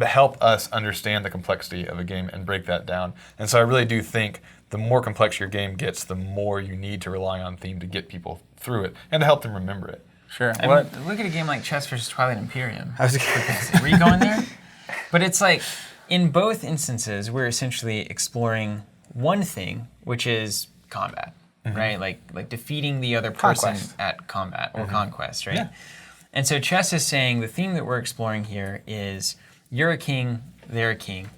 C: help us understand the complexity of a game and break that down. And so I really do think the more complex your game gets, the more you need to rely on theme to get people through it and to help them remember it.
A: Sure.
B: I mean, look at a game like Chess versus Twilight Imperium. Were you going there? But it's like, in both instances, we're essentially exploring one thing, which is combat, right? Like defeating the other person at combat or conquest, right? Yeah. And so chess is saying the theme that we're exploring here is you're a king, they're a king,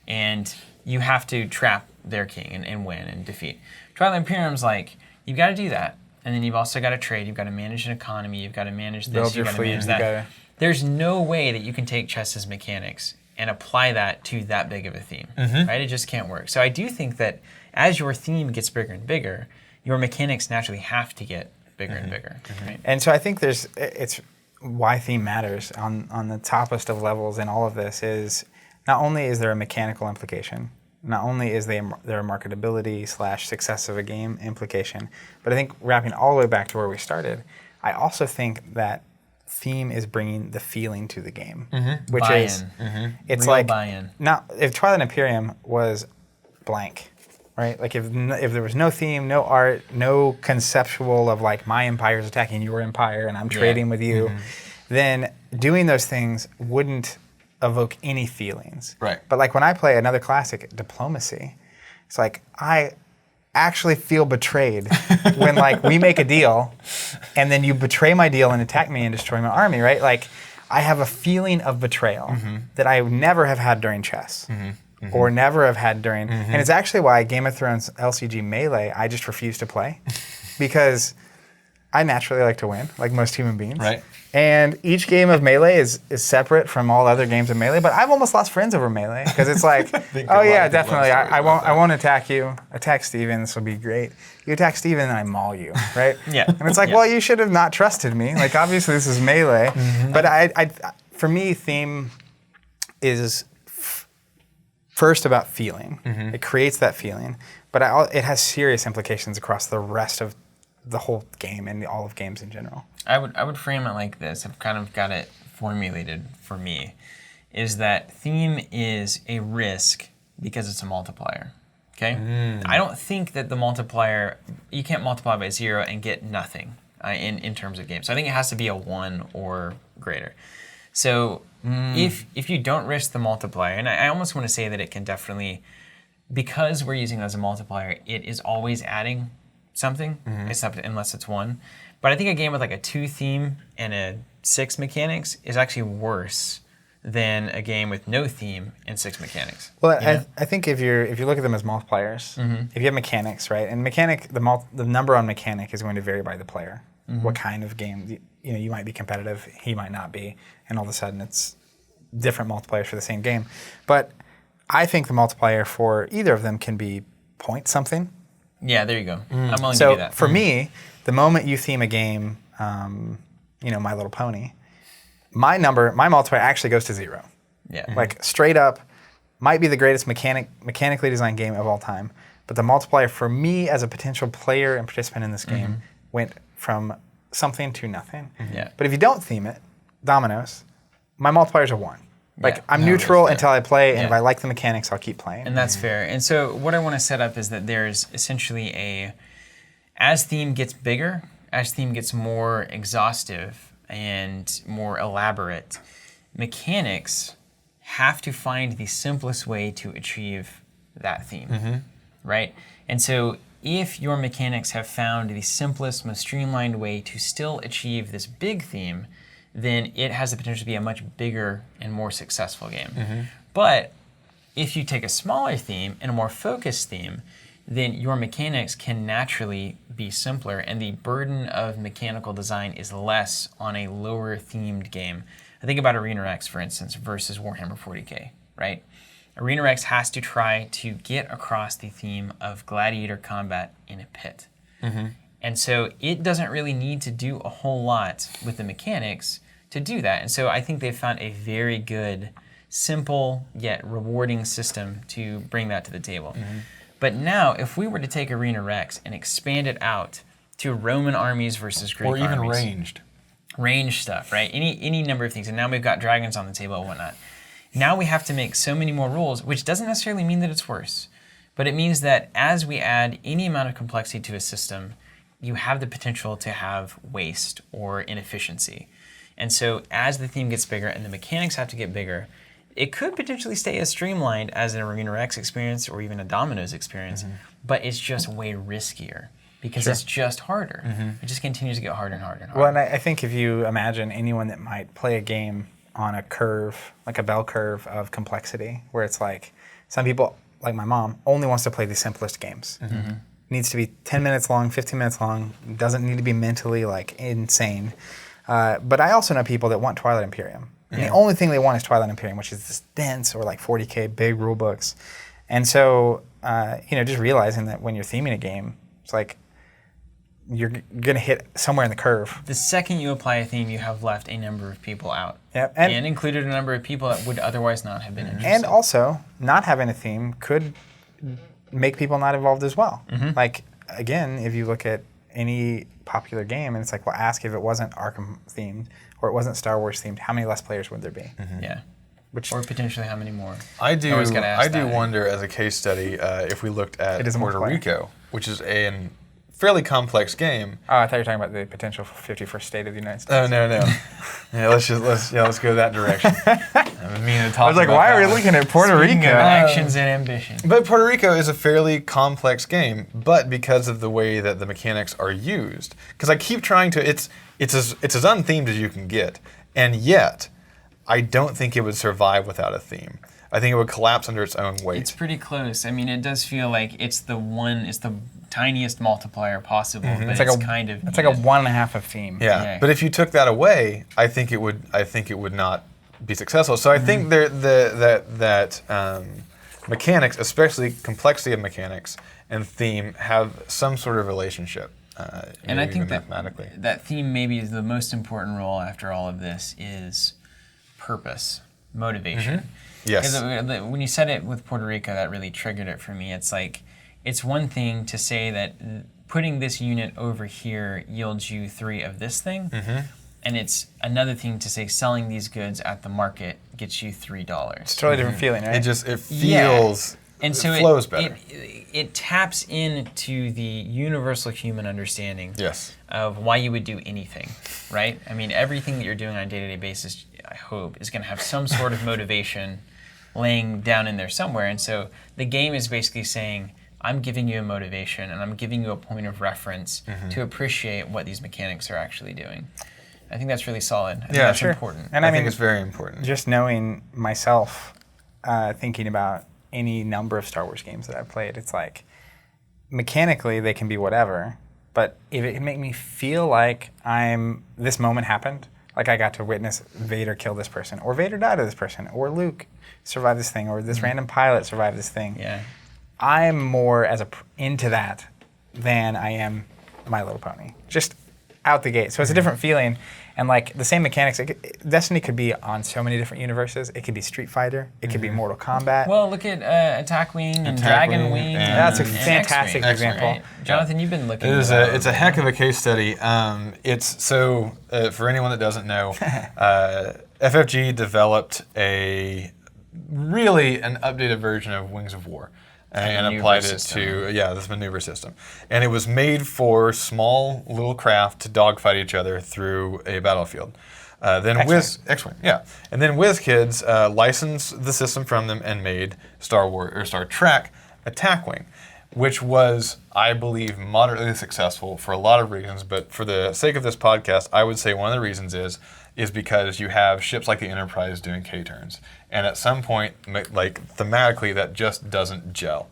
B: and you have to trap their king and win and defeat. Twilight Imperium's like, you've got to do that, and then you've also got to trade, you've got to manage an economy, you've got to manage this, you've got to manage that. There's no way that you can take chess's mechanics and apply that to that big of a theme, right? It just can't work. So I do think that as your theme gets bigger and bigger, your mechanics naturally have to get bigger and bigger. Right?
A: And so I think it's why theme matters on the toppest of levels in all of this is not only is there a mechanical implication, not only is there a marketability / success of a game implication, but I think wrapping all the way back to where we started, I also think that theme is bringing the feeling to the game, which
B: buy-in.
A: is it's
B: real
A: like
B: buy-in.
A: Now if Twilight Imperium was blank, right? Like if there was no theme, no art, no conceptual of like my empire's attacking your empire and I'm trading with you, then doing those things wouldn't evoke any feelings.
C: Right.
A: But like when I play another classic, Diplomacy, it's like I actually feel betrayed when like we make a deal and then you betray my deal and attack me and destroy my army, right? Like I have a feeling of betrayal that I never have had during chess. Or never have had during, and it's actually why Game of Thrones LCG Melee I just refuse to play, because I naturally like to win, like most human beings.
C: Right.
A: And each game of Melee is separate from all other games of Melee, but I've almost lost friends over Melee, because it's like, oh yeah, definitely, I won't attack you. Attack Steven, this will be great. You attack Steven and I maul you, right?
B: Yeah.
A: And it's like, well, you should have not trusted me. Like obviously this is Melee, but I for me, theme is first about feeling. It creates that feeling, but it has serious implications across the rest of the whole game and all of games in general.
B: I would frame it like this. I've kind of got it formulated for me, is that theme is a risk because it's a multiplier. Okay? I don't think that the multiplier, you can't multiply by 0 and get nothing in terms of games. So I think it has to be a 1 or greater. So if you don't risk the multiplier, and I almost want to say that it can definitely, because we're using it as a multiplier, it is always adding something, except unless it's 1. But I think a game with like a 2 theme and a 6 mechanics is actually worse than a game with no theme and 6 mechanics.
A: Well, I think if you look at them as multipliers, if you have mechanics, right, and the number on mechanic is going to vary by the player. What kind of game, you might be competitive, he might not be, and all of a sudden it's different multipliers for the same game. But I think the multiplier for either of them can be point something.
B: Yeah, there you go. I'm willing to
A: So
B: do that.
A: for me, the moment you theme a game, My Little Pony, my multiplier actually goes to 0.
B: Yeah.
A: Like straight up, might be the greatest mechanically designed game of all time. But the multiplier for me as a potential player and participant in this game went from something to nothing.
B: Yeah.
A: But if you don't theme it, Dominos, my multipier's a 1. Like
B: Yeah.
A: I'm neutral
B: fair.
A: until I play, and
B: Yeah.
A: if I like the mechanics, I'll keep playing.
B: And that's fair. And so what I want to set up is that there's essentially as theme gets bigger, as theme gets more exhaustive and more elaborate, mechanics have to find the simplest way to achieve that theme, right? And so if your mechanics have found the simplest, most streamlined way to still achieve this big theme, then it has the potential to be a much bigger and more successful game. But if you take a smaller theme and a more focused theme, then your mechanics can naturally be simpler, and the burden of mechanical design is less on a lower themed game. I think about Arena X, for instance, versus Warhammer 40K, right? Arena X has to try to get across the theme of gladiator combat in a pit. And so it doesn't really need to do a whole lot with the mechanics to do that. And so I think they've found a very good, simple yet rewarding system to bring that to the table. But now, if we were to take Arena Rex and expand it out to Roman armies versus Greek armies.
C: Or even ranged.
B: Range stuff, right? Any number of things. And now we've got dragons on the table and whatnot. Now we have to make so many more rules, which doesn't necessarily mean that it's worse. But it means that as we add any amount of complexity to a system, you have the potential to have waste or inefficiency. And so as the theme gets bigger and the mechanics have to get bigger, it could potentially stay as streamlined as an Arena Rex experience or even a Dominos experience, but it's just way riskier because it's just harder. It just continues to get harder and harder and harder.
A: Well, and I think if you imagine anyone that might play a game on a curve, like a bell curve of complexity, where it's like some people, like my mom, only wants to play the simplest games. Needs to be 10 minutes long, 15 minutes long, doesn't need to be mentally like insane. But I also know people that want Twilight Imperium. And the only thing they want is Twilight Imperium, which is this dense or like 40K big rule books. And so, just realizing that when you're theming a game, it's like you're going to hit somewhere in the curve.
B: The second you apply a theme, you have left a number of people out.
A: Yep.
B: And included a number of people that would otherwise not have been interested.
A: And also, not having a theme could make people not involved as well. Like, again, if you look at any popular game, and it's like, well, ask if it wasn't Arkham themed or it wasn't Star Wars themed, how many less players would there be?
B: Yeah.
A: Which
B: Or potentially how many more?
C: I do
B: Always gotta ask that.
C: wonder, as a case study, if we looked at
A: It is a
C: Puerto
A: multiplayer.
C: Rico, which is a fairly complex game.
A: Oh, I thought you were talking about the potential for 51st state of the United States.
C: Oh no. Yeah, let's go that direction.
A: I was like, why are we looking at Puerto
B: Speaking
A: Rico?
B: of actions and ambition.
C: But Puerto Rico is a fairly complex game, but because of the way that the mechanics are used, because I keep trying to, it's as unthemed as you can get, and yet I don't think it would survive without a theme. I think it would collapse under its own weight.
B: It's pretty close. I mean, it does feel like it's the tiniest multiplier possible, but it's kind of...
A: It's like a 1.5 of theme.
C: Yeah, but if you took that away, I think it would not be successful. So I think that mechanics, especially complexity of mechanics and theme, have some sort of relationship.
B: And I think
C: mathematically,
B: that theme maybe is the most important role after all of this is purpose, motivation.
C: Yes.
B: Because when you said it with Puerto Rico, that really triggered it for me. It's like, it's one thing to say that putting this unit over here yields you 3 of this thing, and it's another thing to say selling these goods at the market gets you $3.
A: It's a totally different feeling, right?
C: It feels,
B: and so
C: it flows better.
B: It taps into the universal human understanding
C: Yes.
B: of why you would do anything, right? I mean, everything that you're doing on a day-to-day basis, I hope, is going to have some sort of motivation laying down in there somewhere. And so the game is basically saying, I'm giving you a motivation and I'm giving you a point of reference to appreciate what these mechanics are actually doing. I think that's really solid. I think that's important.
A: And
C: I
A: I mean,
C: think it's very important.
A: Just knowing myself, thinking about any number of Star Wars games that I've played, it's like, mechanically they can be whatever, but if it can make me feel like this moment happened, like I got to witness Vader kill this person, or Vader died to this person, or Luke survived this thing, or this random pilot survived this thing.
B: Yeah.
A: I'm more into that than I am My Little Pony. Just out the gate. So it's a different feeling. And like the same mechanics, Destiny could be on so many different universes. It could be Street Fighter. It could be Mortal Kombat.
B: Well, look at Attack Wing and Dragon Wing.
A: That's a
B: and
A: fantastic
B: X-Wing,
A: example.
B: right? Jonathan, you've been looking
C: It is
B: at
C: it's a heck of a case study. It's so for anyone that doesn't know, FFG developed an updated version of Wings of War. And applied it to this maneuver system, and it was made for small little craft to dogfight each other through a battlefield. Then X-Wing, and then WizKids licensed the system from them and made Star Trek Attack Wing, which was, I believe, moderately successful for a lot of reasons. But for the sake of this podcast, I would say one of the reasons is because you have ships like the Enterprise doing K-turns. And at some point, like thematically, that just doesn't gel.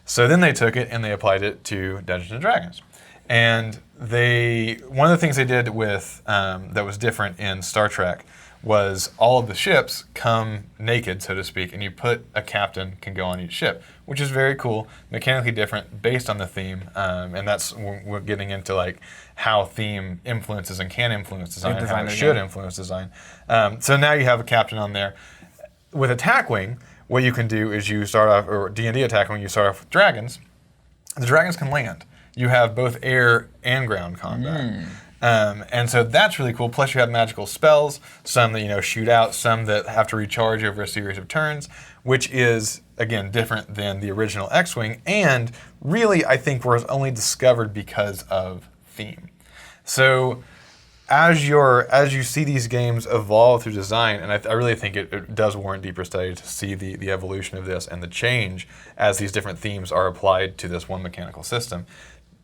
C: So then they took it and they applied it to Dungeons and Dragons. And one of the things they did with that was different in Star Trek was all of the ships come naked, so to speak, and you put a captain can go on each ship, which is very cool, mechanically different based on the theme. And that's we're getting into like how theme influences and can influence design, and how it should influence design. So now you have a captain on there. With Attack Wing, what you can do is you start off, or D&D Attack Wing, you start off with dragons. The dragons can land. You have both air and ground combat. And so that's really cool. Plus you have magical spells, some that shoot out, some that have to recharge over a series of turns, which is, again, different than the original X-Wing, and really I think was only discovered because of theme. So as you see these games evolve through design, and I really think it does warrant deeper study to see the evolution of this and the change as these different themes are applied to this one mechanical system.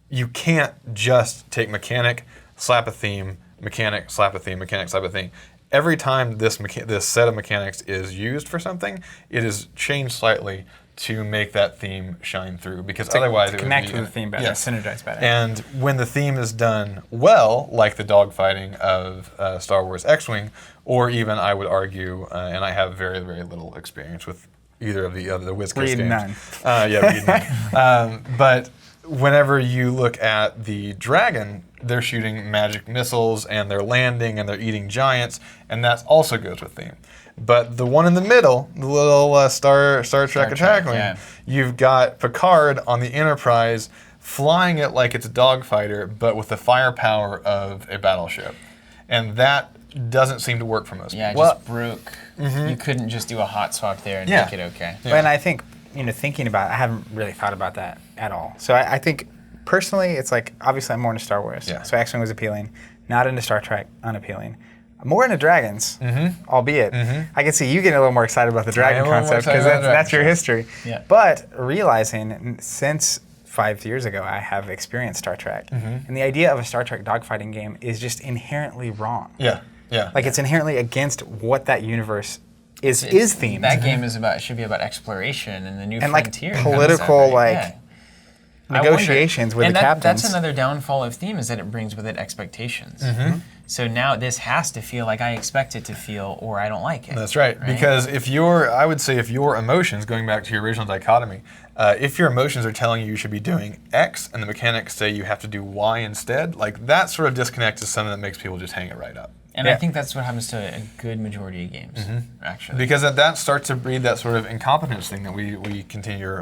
C: You can't just take mechanic, slap a theme, mechanic, slap a theme, mechanic, slap a theme. Every time this set of mechanics is used for something, it is changed slightly to make that theme shine through, because otherwise it would
A: connect to the theme better, synergize better.
C: And when the theme is done well, like the dogfighting of Star Wars X-Wing, or even I would argue, and I have very, very little experience with either of the WizKids games. Read none. But whenever you look at the dragon, they're shooting magic missiles and they're landing and they're eating giants, and that also goes with theme. But the one in the middle, the little Star Trek Attack Wing, you've got Picard on the Enterprise flying it like it's a dogfighter, but with the firepower of a battleship. And that doesn't seem to work for most people.
B: Yeah, it just broke. You couldn't just do a hot swap there and make it okay.
A: And I think, thinking about it, I haven't really thought about that at all. So I think personally, it's like, obviously I'm more into Star Wars.
C: Yeah.
A: So X-Wing was appealing. Not into Star Trek, unappealing. More into dragons, albeit. I can see you getting a little more excited about the dragon
C: am a little more
A: concept because
C: excited about
A: that's your
C: dragons,
A: history.
B: Yeah.
A: But realizing since 5 years ago, I have experienced Star Trek. And the idea of a Star Trek dogfighting game is just inherently wrong.
C: Yeah. Yeah.
A: Like it's inherently against what that universe is themed.
B: That game is should be about exploration and the new
A: And like
B: frontier.
A: political
B: right?
A: like negotiations with
B: and
A: the captains.
B: That's another downfall of theme is that it brings with it expectations. So now this has to feel like I expect it to feel, or I don't like it.
C: That's right. Because I would say if your emotions, going back to your original dichotomy, if your emotions are telling you should be doing X and the mechanics say you have to do Y instead, like that sort of disconnect is something that makes people just hang it right up.
B: And I think that's what happens to a good majority of games, actually.
C: Because that starts to breed that sort of incompetence thing that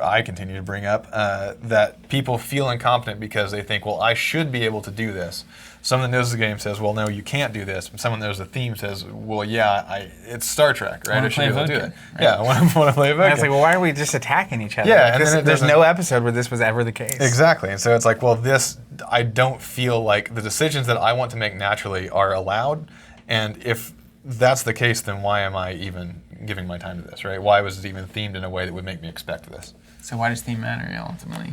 C: I continue to bring up, that people feel incompetent because they think, well, I should be able to do this. Someone that knows the game says, well, no, you can't do this. And someone that knows the theme says, well, yeah, it's Star Trek, right? I should be able to do it. Right? Yeah, I want to play a
A: And it's
C: Vulcan.
A: like, well, why are we just attacking each other?
C: Yeah,
A: Like,
C: and
A: there's no episode where this was ever the case.
C: Exactly. And so it's like, well, I don't feel like the decisions that I want to make naturally are allowed. And if that's the case, then why am I even giving my time to this, right? Why was it even themed in a way that would make me expect this?
B: So why does theme matter, ultimately?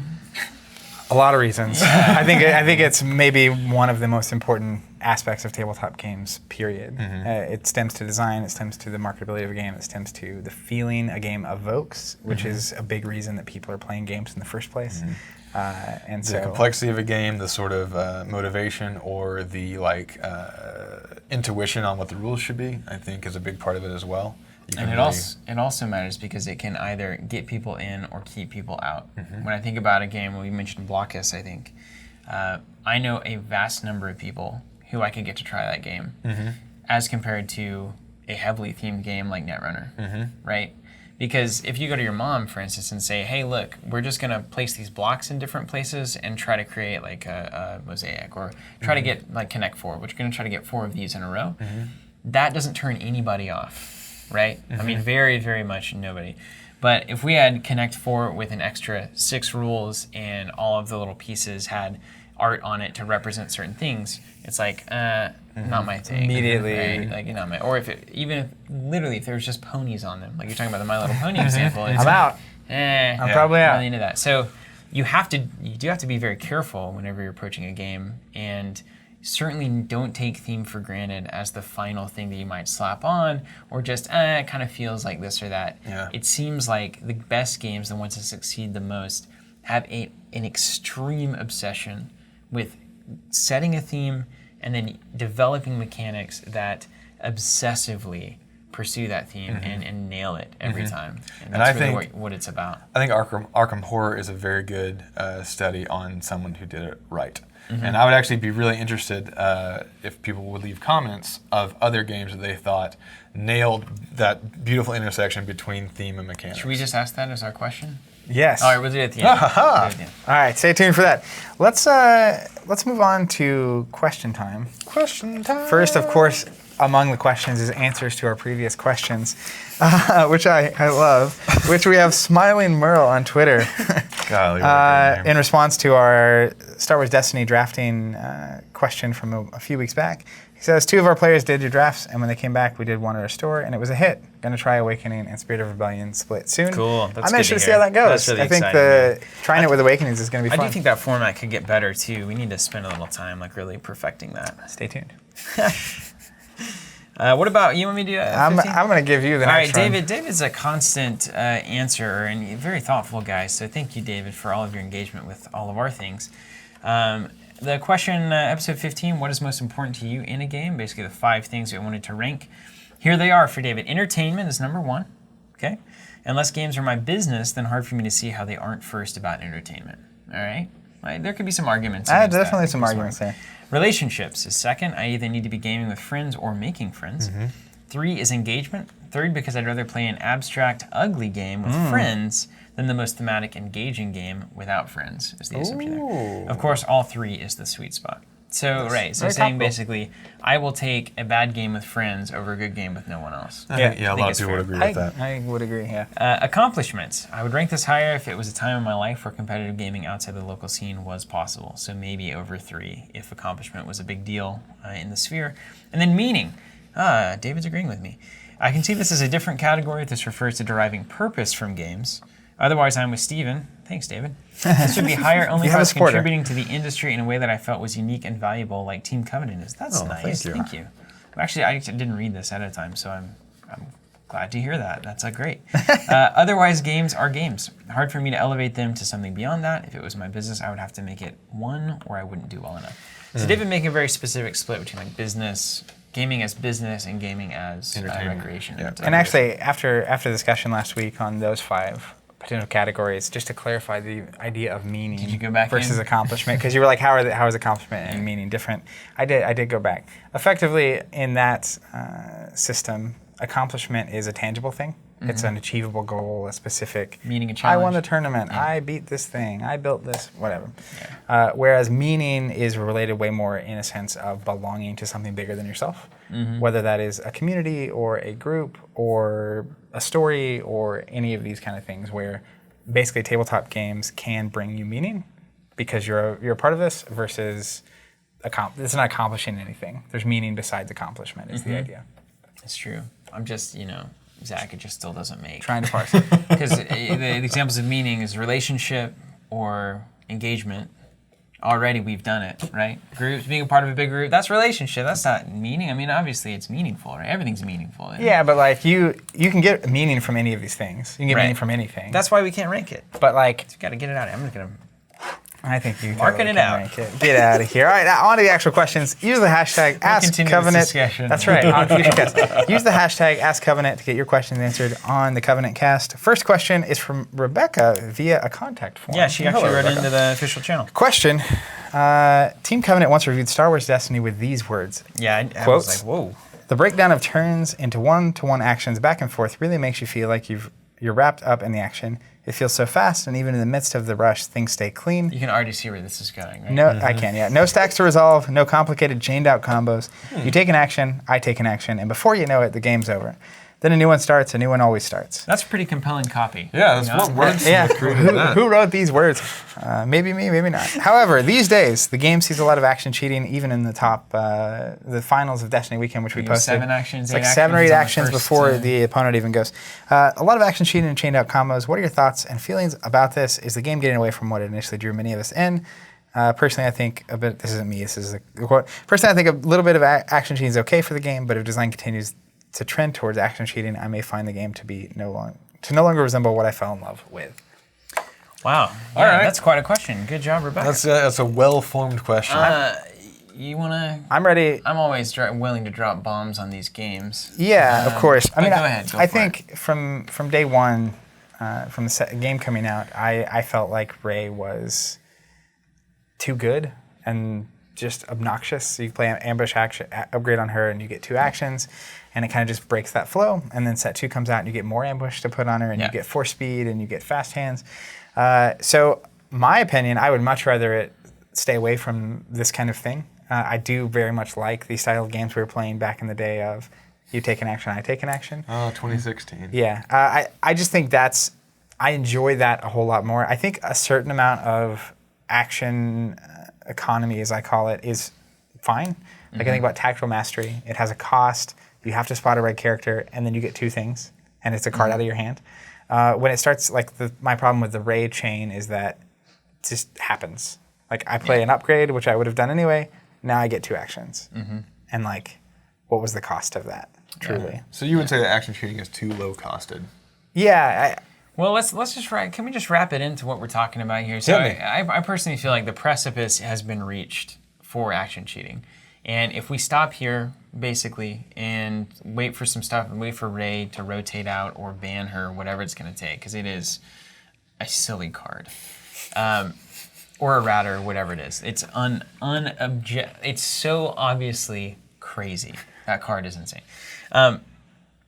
A: A lot of reasons. I think it's maybe one of the most important aspects of tabletop games, period. It stems to design, it stems to the marketability of a game, it stems to the feeling a game evokes, which is a big reason that people are playing games in the first place. And so
C: The complexity of a game, the sort of motivation or the intuition on what the rules should be, I think is a big part of it as well.
B: And it also matters because it can either get people in or keep people out. When I think about a game, we mentioned Blockus, I think. I know a vast number of people who I could get to try that game as compared to a heavily themed game like Netrunner, right? Because if you go to your mom, for instance, and say, hey, look, we're just going to place these blocks in different places and try to create like a mosaic or try to get like Connect 4, which we're going to try to get 4 of these in a row, that doesn't turn anybody off. Right? I mean, very, very much nobody. But if we had Connect 4 with an extra 6 rules and all of the little pieces had art on it to represent certain things, it's like, not my thing.
A: Immediately.
B: Right? Like, not my, or if there was just ponies on them, like you're talking about the My Little Pony example. It's
A: I'm out.
B: I'm
A: probably out.
B: Really into that. So you do have to be very careful whenever you're approaching a game, and certainly don't take theme for granted as the final thing that you might slap on, or just, it kind of feels like this or that.
C: Yeah.
B: It seems like the best games, the ones that succeed the most, have an extreme obsession with setting a theme and then developing mechanics that obsessively pursue that theme and nail it every time. And that's really what it's about.
C: I think Arkham Horror is a very good study on someone who did it right. And I would actually be really interested if people would leave comments of other games that they thought nailed that beautiful intersection between theme and mechanics.
B: Should we just ask that as our question?
A: Yes.
B: All right, we'll do it at the end.
A: All right, stay tuned for that. Let's move on to question time.
C: Question time.
A: First, of course, among the questions is answers to our previous questions, which I love, which we have Smiling Merle on Twitter
C: Golly, what a great name.
A: in response to our Star Wars Destiny drafting question from a few weeks back. He says, 2 of our players did your drafts, and when they came back, we did one at our store, and it was a hit. Gonna try Awakening and Spirit of Rebellion split soon.
B: Cool. That's
A: I'm
B: good
A: interested
B: to
A: to see
B: hear.
A: how that goes.
B: That's really
A: I think
B: exciting,
A: trying it with Awakenings is gonna be
B: I
A: fun.
B: do think that format could get better too. We need to spend a little time like really perfecting that.
A: Stay tuned.
B: What about you? Want me to do
A: I'm
B: 15?
A: gonna give you the
B: All
A: next
B: right,
A: one.
B: David. David's a constant answerer and a very thoughtful guy. So thank you, David, for all of your engagement with all of our things. The question, episode 15, what is most important to you in a game? Basically the 5 things we wanted to rank. Here they are for David. Entertainment is number 1, okay? Unless games are my business, then hard for me to see how they aren't first about entertainment, all right? There could be some arguments against that.
A: Definitely some arguments there.
B: Relationships is 2nd. I either need to be gaming with friends or making friends. 3 is engagement. 3rd, because I'd rather play an abstract, ugly game with friends than the most thematic, engaging game without friends, is the assumption there. Of course, all 3 is the sweet spot. So right, so
A: Very
B: saying
A: topical.
B: basically, I will take a bad game with friends over a good game with no one else.
C: I think,
A: Yeah,
C: a
B: I
C: lot of
B: it's
C: people would
B: fair.
C: agree with that.
A: I would agree, yeah.
B: Accomplishments. I would rank this higher if it was a time in my life where competitive gaming outside the local scene was possible. So maybe over 3 if accomplishment was a big deal in the sphere. And then meaning. David's agreeing with me. I can see this as a different category if this refers to deriving purpose from games. Otherwise, I'm with Steven. Thanks, David. This would be higher only
A: You
B: if
A: have
B: I
A: a
B: was
A: supporter.
B: contributing to the industry in a way that I felt was unique and valuable, like Team Covenant is. That's
C: Oh,
B: nice.
C: thank you.
B: Actually, I didn't read this ahead of time, so I'm glad to hear that. That's great. Otherwise, games are games. Hard for me to elevate them to something beyond that. If it was my business, I would have to make it one, or I wouldn't do well enough. So David making a very specific split between like business, gaming as business, and gaming as
C: Entertainment.
B: recreation.
C: Yeah.
A: And actually, after discussion last week on those 5 potential categories, just to clarify the idea of meaning
B: Did you go back
A: versus
B: in?
A: accomplishment, because you were like, how is accomplishment and meaning different? I did go back. Effectively, in that system, accomplishment is a tangible thing. It's an achievable goal, a specific.
B: Meaning a
A: I won
B: challenge.
A: the tournament.
B: Yeah.
A: I beat this thing. I built this. Whatever. Whereas meaning is related way more in a sense of belonging to something bigger than yourself, whether that is a community or a group or a story or any of these kind of things, where basically tabletop games can bring you meaning because you're a part of this versus it's not accomplishing anything. There's meaning besides accomplishment is the idea.
B: It's true. I'm just, Zach, it just still doesn't make.
A: Trying to parse it.
B: Because the examples of meaning is relationship or engagement. Already we've done it, right? Groups, being a part of a big group, that's relationship. That's not meaning. I mean, obviously it's meaningful, right? Everything's meaningful.
A: Yeah, but like you can get meaning from any of these things. You can get
B: Right.
A: meaning from anything.
B: That's why we can't rank it.
A: but like
B: You got to get it out. I'm just gonna.
A: I think you
B: Marking
A: totally
B: it
A: can
B: out.
A: rank it. Get out of here. All right, now on to the actual questions. Use the hashtag
B: continue this
A: AskCovenant.
B: discussion.
A: That's right. On future casts. Use the hashtag AskCovenant to get your questions answered on the Covenant Cast. First question is from Rebecca via a contact form.
B: Yeah, she actually
A: Hello,
B: wrote
A: Rebecca.
B: into the official channel.
A: Question. Team Covenant once reviewed Star Wars Destiny with these words.
B: Yeah, I
A: Quotes?
B: was like, whoa.
A: The breakdown of turns into one-to-one actions back and forth really makes you feel like you're wrapped up in the action. It feels so fast, and even in the midst of the rush, things stay clean.
B: You can already see where this is going, right?
A: No, I can, yeah. No stacks to resolve, no complicated chained out combos. You take an action, I take an action, and before you know it, the game's over. Then a new one starts, a new one always starts.
B: That's pretty compelling copy.
C: Yeah, that's
B: You know?
C: what words
A: Yeah,
C: created that.
A: who wrote these words? Maybe me, maybe not. However, these days, the game sees a lot of action cheating, even in the top, the finals of Destiny Weekend, which we
B: You have
A: posted.
B: 7 actions,
A: It's like
B: 8
A: 7 or 8
B: actions on the
A: actions
B: first,
A: before the opponent even goes. A lot of action cheating and chained out combos. What are your thoughts and feelings about this? Is the game getting away from what it initially drew many of us in? Personally, I think a bit. This isn't me. This is a quote. Personally, I think a little bit of action cheating is okay for the game, but if design continues to trend towards action cheating, I may find the game to be no longer resemble what I fell in love with.
B: Wow.
C: All right.
B: That's quite a question. Good job, Rebecca.
C: That's a well-formed question.
B: You wanna?
A: I'm ready.
B: I'm always willing to drop bombs on these games.
A: Yeah, of course. I
B: but
A: mean,
B: go ahead, go
A: I
B: for
A: think from day one, from the game coming out, I felt like Rey was too good and just obnoxious. So you play an ambush action upgrade on her, and you get 2 actions, and it kind of just breaks that flow. And then set 2 comes out, and you get more ambush to put on her, and
B: Yeah.
A: you get force speed, and you get fast hands. So my opinion, I would much rather it stay away from this kind of thing. I do very much like the style of games we were playing back in the day of you take an action, I take an action.
C: Oh, 2016.
A: Yeah, I just think I enjoy that a whole lot more. I think a certain amount of action economy, as I call it, is fine. Like I think about tactical mastery. It has a cost. You have to spot a red character, and then you get 2 things, and it's a card out of your hand. When it starts, like my problem with the raid chain is that it just happens. Like I play an upgrade, which I would have done anyway. Now I get 2 actions, and like, what was the cost of that? Truly.
C: So you would say that action cheating is too low costed?
A: Yeah.
B: Well, let's just can we just wrap it into what we're talking about here? So
C: Hit me.
B: I personally feel like the precipice has been reached for action cheating, and if we stop here basically and wait for some stuff and wait for Rey to rotate out or ban her, whatever it's going to take, because it is a silly card. Or a rat or whatever it is. It's it's so obviously crazy. That card is insane.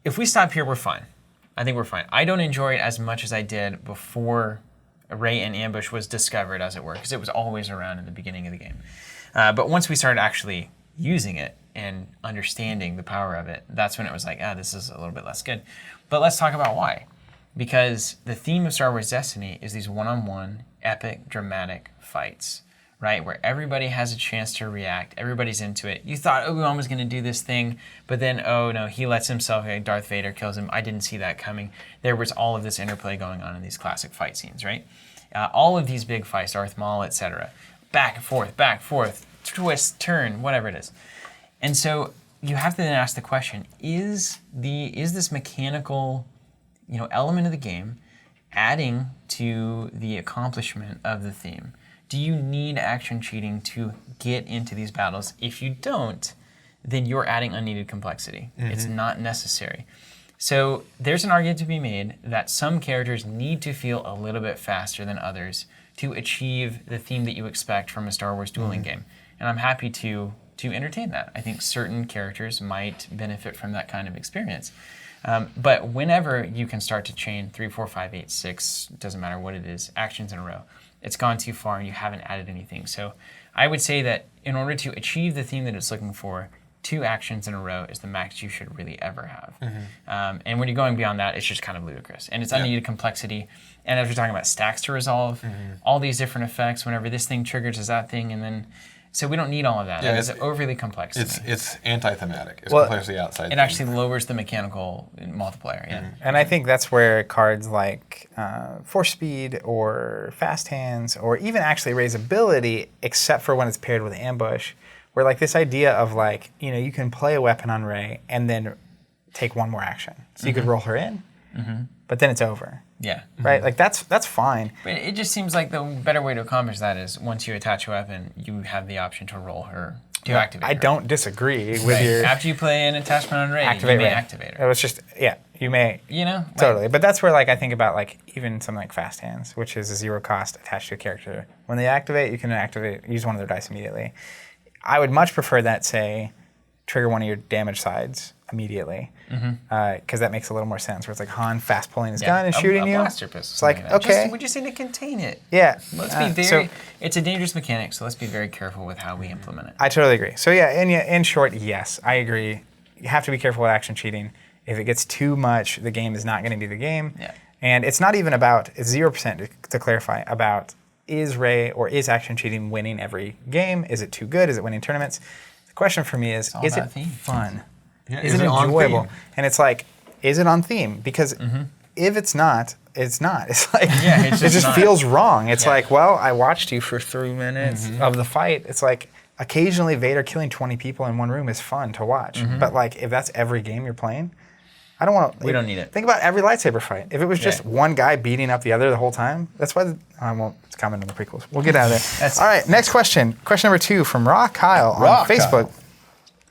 B: If we stop here, we're fine. I think we're fine. I don't enjoy it as much as I did before Rey and Ambush was discovered, as it were, because it was always around in the beginning of the game. But once we started actually using it and understanding the power of it, that's when it was like, this is a little bit less good. But let's talk about why. Because the theme of Star Wars Destiny is these one-on-one, epic, dramatic fights, right? Where everybody has a chance to react. Everybody's into it. You thought Obi-Wan was going to do this thing, but then, oh no, he lets himself, Darth Vader kills him. I didn't see that coming. There was all of this interplay going on in these classic fight scenes, right? All of these big fights, Darth Maul, etc. Back and forth, twist, turn, whatever it is. And so you have to then ask the question, is this mechanical element of the game adding to the accomplishment of the theme? Do you need action cheating to get into these battles? If you don't, then you're adding unneeded complexity. It's not necessary. So there's an argument to be made that some characters need to feel a little bit faster than others to achieve the theme that you expect from a Star Wars dueling game. And I'm happy to entertain that. I think certain characters might benefit from that kind of experience. But whenever you can start to chain 3, 4, 5, 8, 6, doesn't matter what it is, actions in a row, it's gone too far and you haven't added anything. So I would say that in order to achieve the theme that it's looking for, 2 actions in a row is the max you should really ever have. And when you're going beyond that, it's just kind of ludicrous. And it's unneeded complexity. And as we're talking about stacks to resolve, all these different effects, whenever this thing triggers is that thing, and then so we don't need all of that. Yeah, it's overly complex.
C: It's anti-thematic. It's complexity outside.
B: It actually lowers the mechanical multiplier. Yeah,
A: and I think that's where cards like Force Speed or Fast Hands, or even actually raise ability, except for when it's paired with ambush, where like this idea of like you can play a weapon on Rey and then take one more action. So you could roll her in, but then it's over.
B: Yeah.
A: Right? Like that's fine.
B: But it just seems like the better way to accomplish that is once you attach a weapon, you have the option to roll her, to activate her.
A: I don't disagree with your...
B: After you play an attachment on Rey, you may activate her.
A: It was just, you may. Totally. But that's where like I think about like even something like Fast Hands, which is a 0 cost attached to a character. When they activate, you can use one of their dice immediately. I would much prefer that, say, trigger one of your damage sides immediately, because that makes a little more sense. Where it's like Han fast pulling his gun and shooting you.
B: Blaster pistol.
A: It's like okay,
B: we just need to contain it.
A: Yeah,
B: let's be very. It's a dangerous mechanic, so let's be very careful with how we implement it.
A: I totally agree. So in short, yes, I agree. You have to be careful with action cheating. If it gets too much, the game is not going to be the game.
B: Yeah.
A: And it's not even about, it's 0% to clarify, about is Rey or is action cheating winning every game? Is it too good? Is it winning tournaments? The question for me is it fun?
C: Yeah,
A: is it enjoyable? And it's like, is it on theme? Because if it's not, it's not. It's like, it just feels wrong. It's like, well, I watched you for 3 minutes of the fight. It's like, occasionally Vader killing 20 people in one room is fun to watch. But like, if that's every game you're playing, I don't want to.
B: We don't need it.
A: Think about every lightsaber fight. If it was just one guy beating up the other the whole time, that's why I won't comment on the prequels. We'll get out of there. All right, next question. Question number 2 from Raw Kyle on Facebook.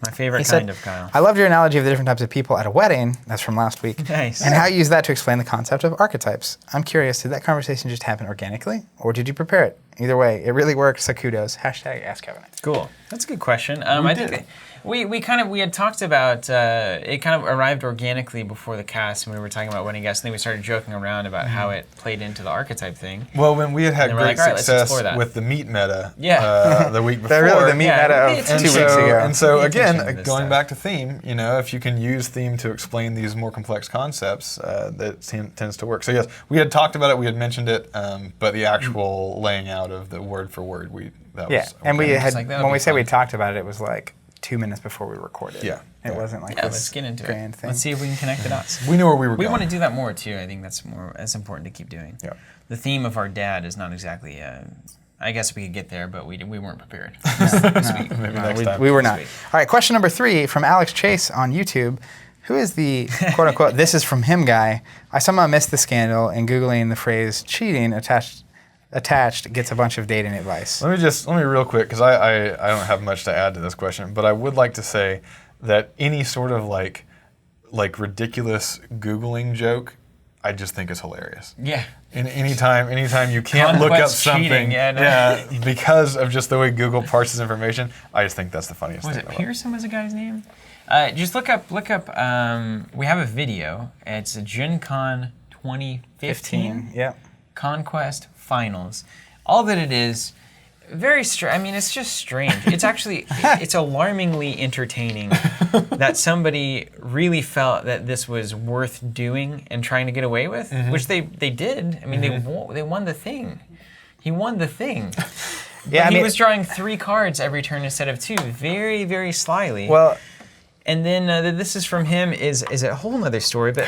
B: My favorite kind of Kyle.
A: I loved your analogy of the different types of people at a wedding. That's from last week.
B: Nice.
A: And how you use that to explain the concept of archetypes. I'm curious, did that conversation just happen organically, or did you prepare it? Either way, it really worked, so kudos. Hashtag Ask Kevin.
B: Cool. That's a good question. I think we had talked about, it kind of arrived organically before the cast when we were talking about wedding guests, and then we started joking around about how it played into the archetype thing.
C: Well, when we had great success with the meat meta the week before.
A: Really the meat meta of 2 weeks ago.
C: And so again, going back to theme, if you can use theme to explain these more complex concepts, that tends to work. So yes, we had talked about it, we had mentioned it, but the actual laying out of the word for word, that was...
A: and we had, when we said we talked about it, it was like 2 minutes before we recorded.
C: Yeah.
A: It wasn't like this
B: let's get into
A: grand
B: it.
A: thing.
B: Let's see if we can connect the dots.
C: We knew where we were going.
B: We want to do that more too. I think that's important to keep doing.
C: Yeah.
B: The theme of our dad is not exactly, I guess we could get there, but we weren't prepared.
C: Maybe next time.
A: We were not. All right, question number 3 from Alex Chase on YouTube. Who is the quote unquote, this is from him guy? I somehow missed the scandal, and Googling the phrase cheating attached gets a bunch of dating advice.
C: Let me real quick, because I don't have much to add to this question, but I would like to say that any sort of like ridiculous Googling joke, I just think is hilarious.
B: Yeah.
C: Anytime you can't look up something, because of just the way Google parses information, I just think that's the funniest thing.
B: Was it Pearson was the guy's name? Just look up. We have a video. It's Gen Con 2015.
A: Yeah.
B: Conquest Finals. All that it is, Very strange. I mean, it's just strange. It's actually, it's alarmingly entertaining that somebody really felt that this was worth doing and trying to get away with, which they did. I mean, they won the thing. He won the thing.
A: Yeah,
B: But he was drawing 3 cards every turn instead of 2, very, very slyly.
A: Well,
B: and then this is from him is a whole nother story. But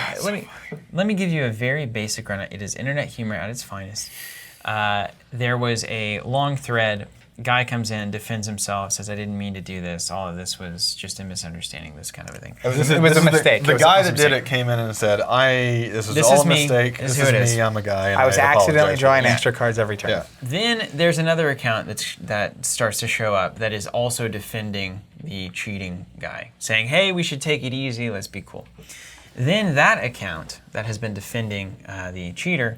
B: let me give you a very basic rundown. It is internet humor at its finest. There was a long thread. Guy comes in, defends himself, says, "I didn't mean to do this. All of this was just a misunderstanding." This kind of a thing.
A: it was a mistake.
C: The guy that did it came in and said, "This is all a mistake. This is me. I'm a guy." And
A: I was accidentally
C: apologize."
A: drawing extra cards every turn.
C: Yeah.
B: Then there's another account that starts to show up that is also defending the cheating guy, saying, "Hey, we should take it easy. Let's be cool." Then that account that has been defending the cheater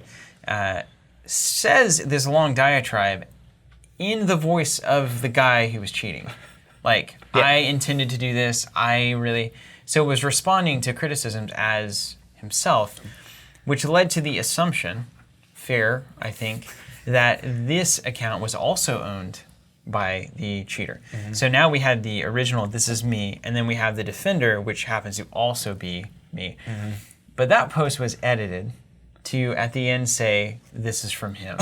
B: says this long diatribe in the voice of the guy who was cheating. Like, I intended to do this, so was responding to criticisms as himself, which led to the assumption, fair, I think, that this account was also owned by the cheater. So now we had the original, "This is me," and then we have the defender, which happens to also be me. But that post was edited to, at the end, say, "This is from him."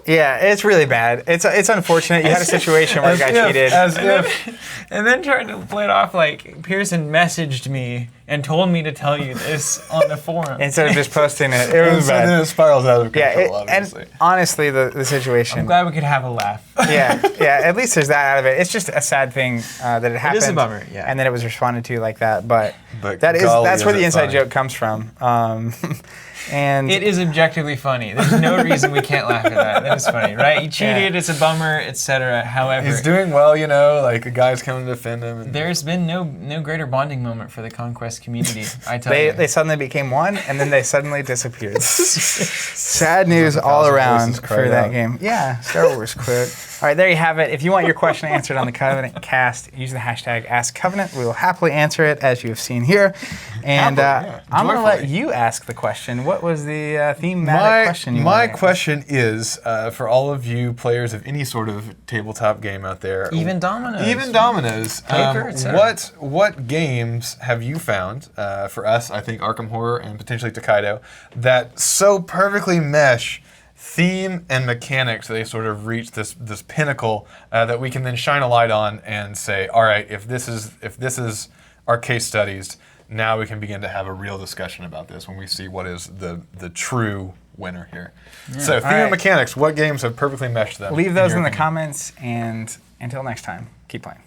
A: Yeah, it's really bad. It's unfortunate. You had a situation where a guy cheated.
B: And then trying to play it off like Pearson messaged me and told me to tell you this on the forum.
A: Instead of just posting it. It was bad.
C: And then it spirals out of control,
A: Yeah,
C: obviously.
A: and honestly, the situation.
B: I'm glad we could have a laugh.
A: yeah, at least there's that out of it. It's just a sad thing that it happened.
B: It is a bummer, yeah.
A: And then it was responded to like that. But
C: golly,
A: that's where the
C: is it
A: inside
C: funny.
A: joke comes from. And
B: It is objectively funny. There's no reason we can't laugh at that. That is funny, right? You cheated, it's a bummer, etc. However,
C: He's doing well, like a guy's coming to defend him. And
B: there's been no greater bonding moment for the Conquest community, I tell you.
A: they suddenly became one, and then they suddenly disappeared. Sad news all around for that game. Yeah, Star Wars quit. All right, there you have it. If you want your question answered on the Covenant Cast, use the hashtag AskCovenant. We will happily answer it, as you have seen here. And I'm going to let you ask the question. What was the thematic question you
C: My
A: wanted to
C: question is, for all of you players of any sort of tabletop game out there,
B: Even Dominos.
C: Poker,
B: etc.
C: what games have you found, for us, I think Arkham Horror and potentially Tokaido, that so perfectly mesh theme and mechanics, they sort of reach this pinnacle that we can then shine a light on and say, all right, if this is our case studies, now we can begin to have a real discussion about this when we see what is the true winner here. So theme and mechanics, what games have perfectly meshed them?
A: Leave those in
C: your
A: the
C: opinion?
A: comments, and until next time, keep playing.